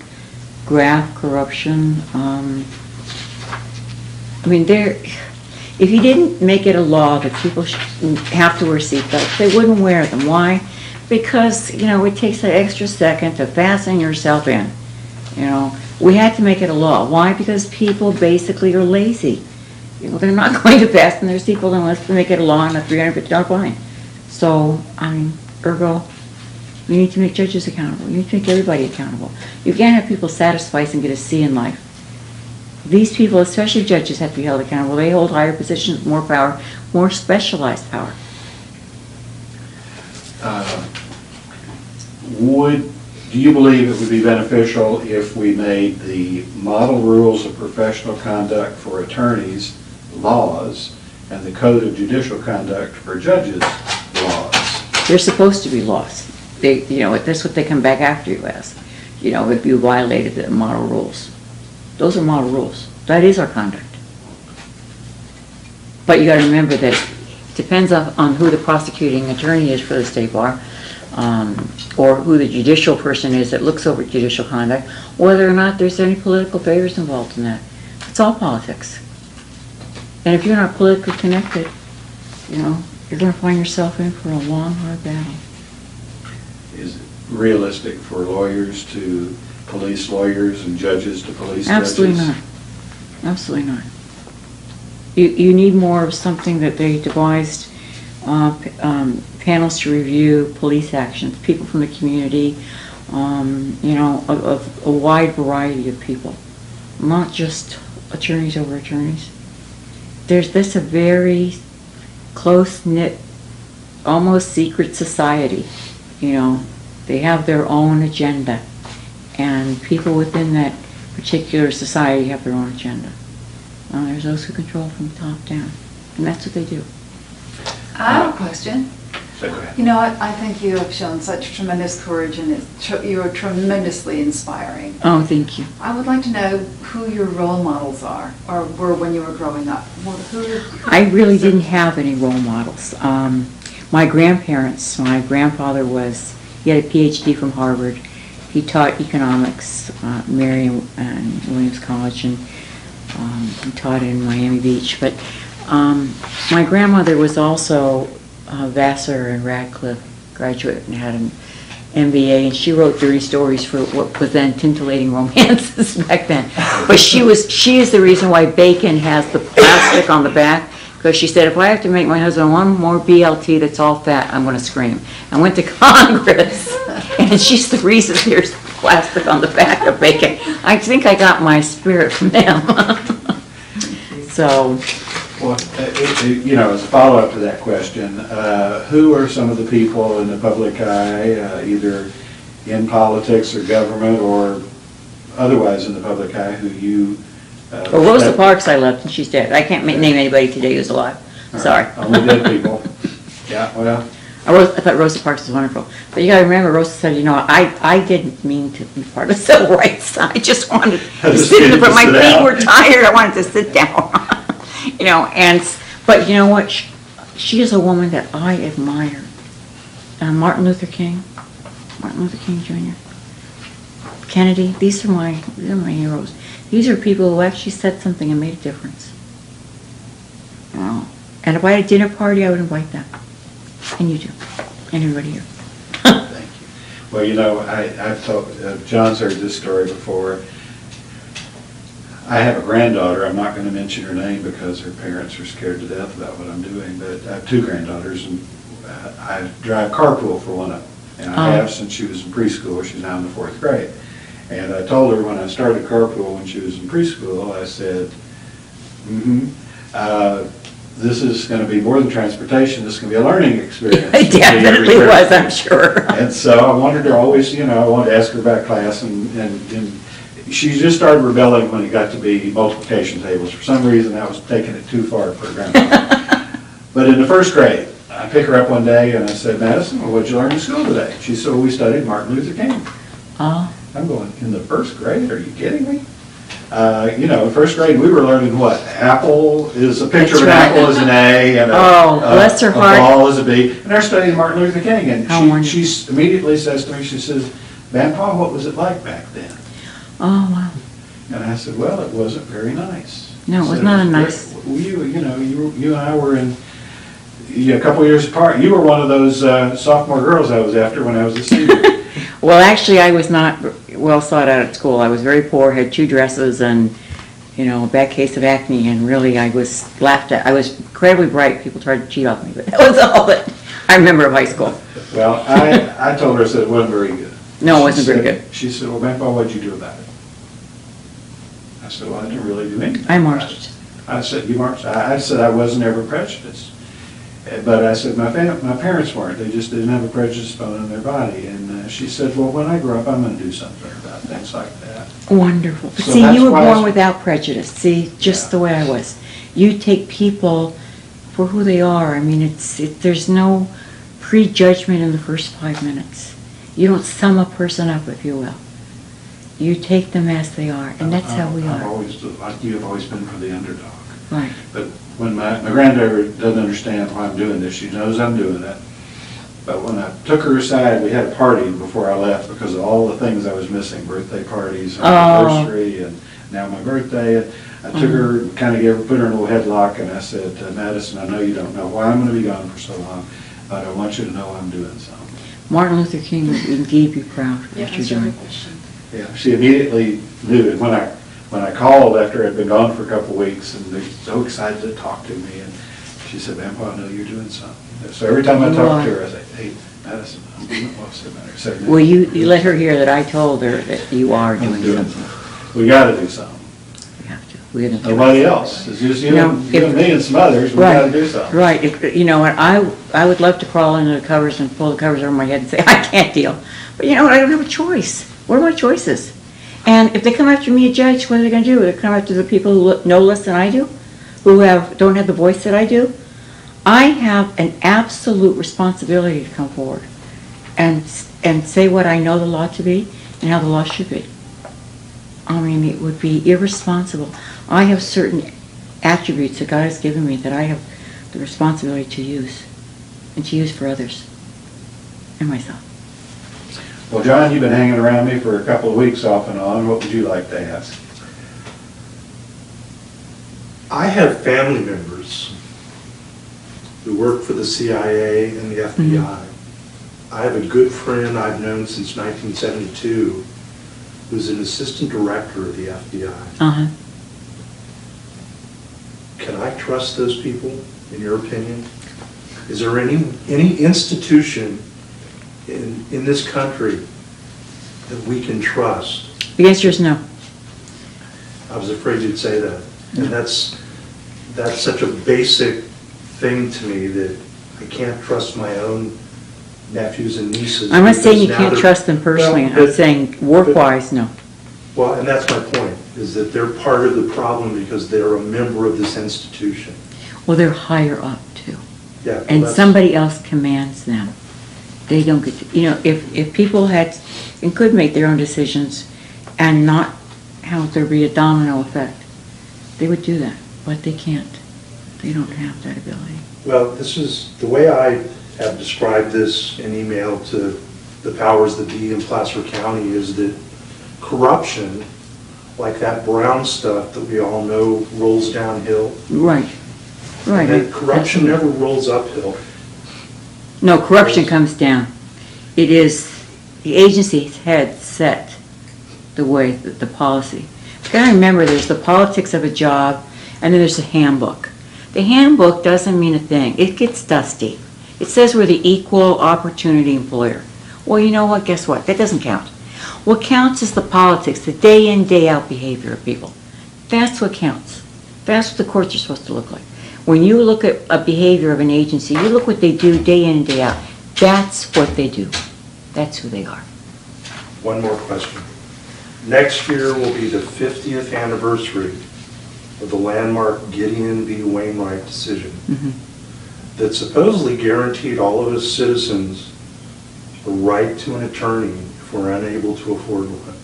S1: graft, corruption. I mean, if you didn't make it a law that people have to wear seatbelts, they wouldn't wear them. Why? Because, you know, it takes that extra second to fasten yourself in. You know, we had to make it a law. Why? Because people basically are lazy. You know, they're not going to fasten their seatbelt unless they make it a law and a $350 fine. So, I mean, ergo, you need to make judges accountable. You need to make everybody accountable. You can't have people satisfied and get a C in life. These people, especially judges, have to be held accountable. They hold higher positions, more power, more specialized power.
S2: Do you believe it would be beneficial if we made the model rules of professional conduct for attorneys laws and the Code of Judicial Conduct for Judges laws.
S1: They're supposed to be laws. They, you know, that's what they come back after you as. You know, if you violated the model rules. Those are model rules. That is our conduct. But you got to remember that it depends on who the prosecuting attorney is for the state bar, or who the judicial person is that looks over judicial conduct, whether or not there's any political favors involved in that. It's all politics. And if you're not politically connected, you know, you're going to find yourself in for a long, hard battle.
S2: Is it realistic for lawyers to police lawyers and judges to police judges?
S1: Absolutely not. Absolutely not. You need more of something that they devised, panels to review police actions, people from the community, you know, a wide variety of people, not just attorneys over attorneys. There's this a very close-knit, almost secret society, you know. They have their own agenda, and people within that particular society have their own agenda. There's those who control from the top down, and that's what they do.
S4: I have a question.
S2: Go ahead.
S4: You know, I think you have shown such tremendous courage, and you are tremendously inspiring.
S1: Oh, thank you.
S4: I would like to know who your role models are, or were when you were growing up.
S1: I really didn't have any role models. My grandparents, my grandfather he had a PhD from Harvard. He taught economics, Mary and Williams College, and he taught in Miami Beach. But my grandmother was also Vassar and Radcliffe graduate and had an MBA, and she wrote dirty stories for what was then tintillating romances back then. But she is the reason why bacon has the plastic on the back, because she said, if I have to make my husband one more BLT that's all fat, I'm going to scream. I went to Congress, and she's the reason there's plastic on the back of bacon. I think I got my spirit from them. So.
S2: Well, you know, as a follow-up to that question, who are some of the people in the public eye, either in politics or government or otherwise in the public eye, who you...
S1: Well, Rosa Parks I loved, and she's dead. I can't name anybody today who's alive. Sorry.
S2: Right, only dead people. Yeah, well...
S1: I thought Rosa Parks was wonderful. But you got to remember, Rosa said, you know, I didn't mean to be part of civil rights. I just wanted to sit in the front. My feet were tired. I wanted to sit down. You know, but you know what? She is a woman that I admire. Martin Luther King Jr., Kennedy. These are my heroes. These are people who actually said something and made a difference. You know, and if I had a dinner party, I would invite them. And you do. And everybody here.
S2: Thank you. Well, you know, I've told, John's heard this story before. I have a granddaughter. I'm not going to mention her name because her parents are scared to death about what I'm doing, but I have two granddaughters, and I drive carpool for one of them. And I have since she was in preschool. She's now in the 4th grade. And I told her when I started carpool when she was in preschool, I said, this is going to be more than transportation. This is going to be a learning experience.
S1: It definitely was, I'm sure.
S2: And so I wanted to always, you know, I wanted to ask her about class, and she just started rebelling when it got to be multiplication tables. For some reason, I was taking it too far for grandma. But in the 1st grade, I picked her up one day and I said, Madison, well, what'd you learn in school today? She said, well, we studied Martin Luther King. I'm going, in the 1st grade? Are you kidding me? You know, in 1st grade, we were learning what? Apple is a picture of an apple is an A, and
S1: bless her heart.
S2: A ball is a B. And they're studying Martin Luther King. And she immediately says to me, she says, Grandpa, what was it like back then?
S1: Oh, wow.
S2: And I said, well, it wasn't very nice.
S1: No, it was not a nice...
S2: You and I were in a couple years apart. You were one of those sophomore girls I was after when I was a senior.
S1: Well, actually, I was not well sought out at school. I was very poor, had 2 dresses, and, you know, a bad case of acne, and really I was laughed at. I was incredibly bright. People tried to cheat off me, but that was all that I remember of high school.
S2: Well, I told her, I said it wasn't very good.
S1: No, it wasn't very good.
S2: She said, well, Grandpa, what'd you do about it? I said, well, I didn't really do anything.
S1: I marched.
S2: I said, you marched? I said I wasn't ever prejudiced. But I said, my parents weren't. They just didn't have a prejudice bone in their body. And she said, well, when I grow up, I'm going to do something about things like that.
S1: Wonderful.
S2: So
S1: see, you were born without prejudice. See, just the way I was. You take people for who they are. I mean, there's no prejudgment in the first 5 minutes. You don't sum a person up, if you will. You take them as they are, and that's how we are.
S2: You've always been for the underdog.
S1: Right.
S2: But when my granddaughter doesn't understand why I'm doing this, she knows I'm doing it. But when I took her aside, we had a party before I left because of all the things I was missing, birthday parties, anniversary, and now my birthday. And I took her, kind of put her in a little headlock, and I said, Madison, I know you don't know why I'm going to be gone for so long, but I want you to know I'm doing something.
S1: Martin Luther King would indeed be proud of what you're doing.
S2: Yeah, she immediately knew it. When I called after I'd been gone for a couple of weeks, and they were so excited to talk to me, and she said, Grandpa, I know you're doing something. So every time I talk to her, I say, hey, Madison, I'm doing what's the matter.
S1: Well, you let her hear that I told her that you are doing something.
S2: We got to do something.
S1: We have to. We have to.
S2: Nobody else. It's just you and me and some others. We got to do something.
S1: Right. I would love to crawl into the covers and pull the covers over my head and say, I can't deal. But you know what? I don't have a choice. What are my choices? And if they come after me, a judge, what are they going to do? They come after the people who know less than I do, who don't have the voice that I do. I have an absolute responsibility to come forward and say what I know the law to be and how the law should be. I mean, it would be irresponsible. I have certain attributes that God has given me that I have the responsibility to use and to use for others and myself.
S2: Well, John, you've been hanging around me for a couple of weeks off and on. What would you like to ask?
S6: I have family members who work for the CIA and the FBI. I have a good friend I've known since 1972 who's an assistant director of the FBI. Can I trust those people, in your opinion? Is there any institution in this country that we can trust?
S1: The answer is no.
S6: I was afraid you'd say that. And that's such a basic thing to me that I can't trust my own nephews and nieces.
S1: I'm not saying you can't trust them personally.
S6: Well,
S1: I'm saying work-wise, no.
S6: Well, and that's my point, is that they're part of the problem because they're a member of this institution.
S1: Well, they're higher up, too.
S6: Yeah, well,
S1: and somebody else commands them. They don't get to, if people had and could make their own decisions and not have there be a domino effect, they would do that, but they can't. They don't have that ability.
S6: Well, this is the way I have described this in email to the powers that be in Placer County is that corruption, like that brown stuff that we all know rolls downhill.
S1: Right. Right.
S6: And corruption never rolls uphill.
S1: No, corruption comes down. It is the agency's head set the way, the policy. You've got to remember there's the politics of a job and then there's the handbook. The handbook doesn't mean a thing. It gets dusty. It says we're the equal opportunity employer. Well, you know what? Guess what? That doesn't count. What counts is the politics, the day in, day out behavior of people. That's what counts. That's what the courts are supposed to look like. When you look at a behavior of an agency, you look what they do day in and day out. That's what they do. That's who they are.
S6: One more question. Next year will be the 50th anniversary of the landmark Gideon v. Wainwright decision that supposedly guaranteed all of us citizens the right to an attorney if we're unable to afford one.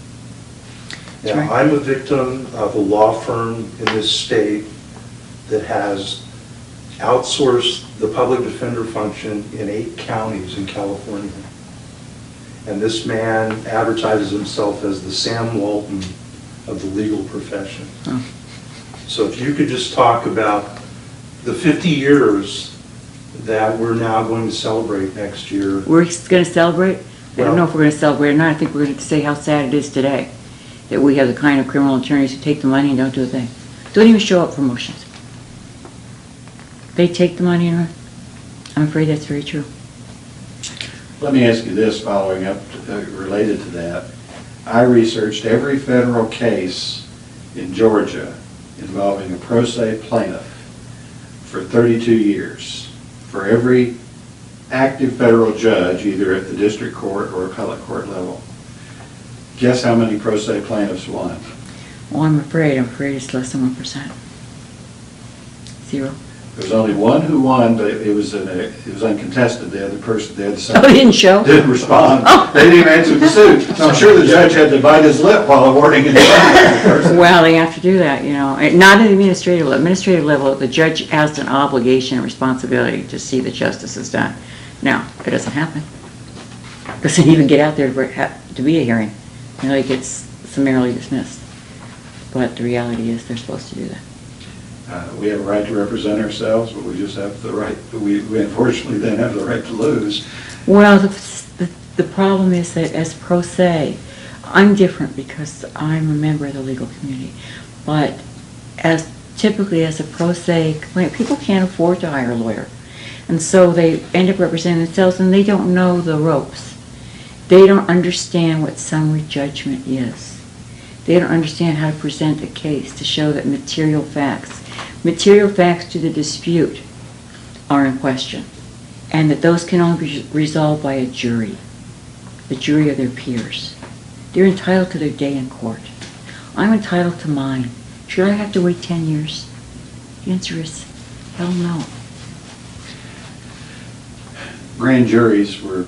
S6: Now,
S1: right.
S6: I'm a victim of a law firm in this state that has outsourced the public defender function in 8 counties in California. And this man advertises himself as the Sam Walton of the legal profession.
S1: Oh.
S6: So if you could just talk about the 50 years that we're now going to celebrate next year.
S1: We're going to celebrate? I don't know if we're going to celebrate or not. I think we're going to say how sad it is today that we have the kind of criminal attorneys who take the money and don't do a thing. Don't even show up for motions. They take the money and run. I'm afraid that's very true.
S2: Let me ask you this, following up related to that. I researched every federal case in Georgia involving a pro se plaintiff for 32 years. For every active federal judge, either at the district court or appellate court level. Guess how many pro se plaintiffs won?
S1: Well, I'm afraid it's less than 1%. 0.
S2: There was only one who won, but it was uncontested. The other person, the other side.
S1: Oh, he didn't show?
S2: Didn't respond. They didn't even answer the suit. So I'm sure the judge had to bite his lip while awarding it.
S1: Well, they have to do that, you know. Not at the administrative level. Administrative level, the judge has an obligation and responsibility to see that justice is done. Now, it doesn't happen. Doesn't even get out there to be a hearing. You know, it gets summarily dismissed. But the reality is they're supposed to do that.
S2: We have a right to represent ourselves, but we just have the right, we unfortunately then have the right to lose.
S1: Well, the problem is that as pro se, I'm different because I'm a member of the legal community. But typically as a pro se complainant, people can't afford to hire a lawyer. And so they end up representing themselves and they don't know the ropes. They don't understand what summary judgment is. They don't understand how to present a case to show that material facts to the dispute are in question, and that those can only be resolved by a jury of their peers. They're entitled to their day in court. I'm entitled to mine. Should I have to wait 10 years? The answer is hell no.
S2: Grand juries were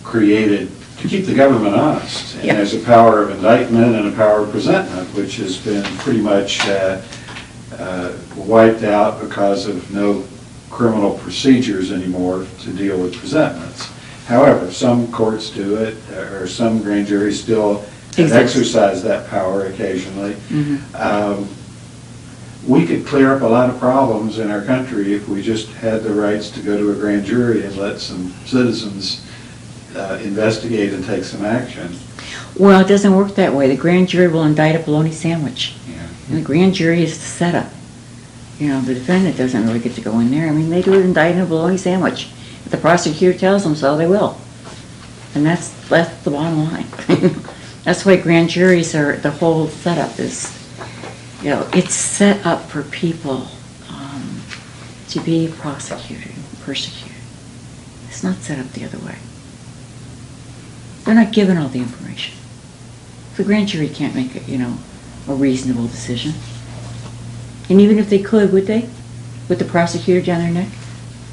S2: created to keep the government honest. And there's a power of indictment and a power of presentment, which has been pretty much wiped out because of no criminal procedures anymore to deal with presentments. However, some courts do it, or some grand juries still exercise that power occasionally. Mm-hmm. We could clear up a lot of problems in our country if we just had the rights to go to a grand jury and let some citizens investigate and take some action.
S1: Well, it doesn't work that way. The grand jury will indict a bologna sandwich.
S2: Yeah.
S1: And the grand jury is the setup. You know, the defendant doesn't really get to go in there. I mean, they do indict a bologna sandwich. If the prosecutor tells them so, they will. And that's the bottom line. That's why grand juries are, the whole setup is, you know, it's set up for people to be prosecuted and persecuted. It's not set up the other way. They're not given all the information. The grand jury can't make a reasonable decision. And even if they could, would they? With the prosecutor down their neck?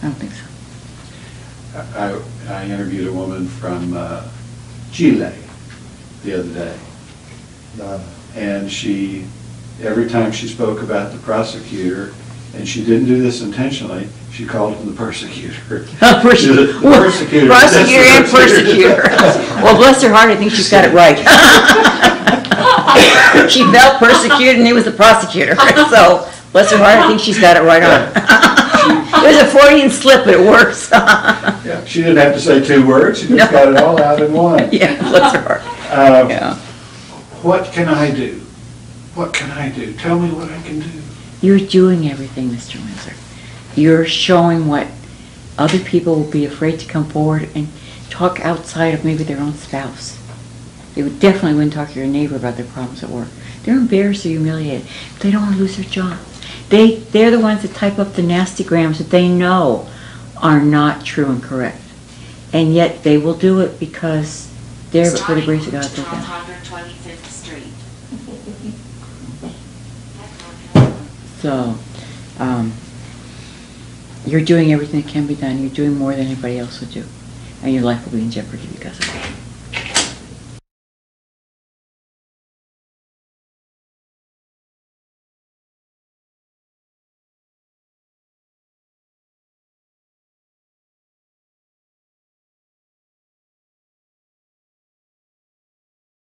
S1: I don't think so.
S2: I interviewed a woman from Chile the other day. And every time she spoke about the prosecutor, and she didn't do this intentionally, she called him the persecutor. The persecutor.
S1: Prosecutor and persecutor. Well, bless her heart, I think she's got it right. She felt persecuted and he was the prosecutor. So, bless her heart, I think she's got it right on. It was a Freudian slip, but it works.
S2: Yeah, she didn't have to say 2 words, she just got it all out in one.
S1: Yeah, bless her heart. Yeah.
S2: What can I do? What can I do? Tell me what I can do.
S1: You're doing everything, Mr. Windsor. You're showing what other people will be afraid to come forward and talk outside of maybe their own spouse. They would definitely wouldn't talk to your neighbor about their problems at work. They're embarrassed or humiliated. They don't want to lose their job. They're the ones that type up the nasty grams that they know are not true and correct. And yet they will do it because they're for the grace of God.
S7: 1225th Street.
S1: So, you're doing everything that can be done. You're doing more than anybody else would do. And your life will be in jeopardy because of it.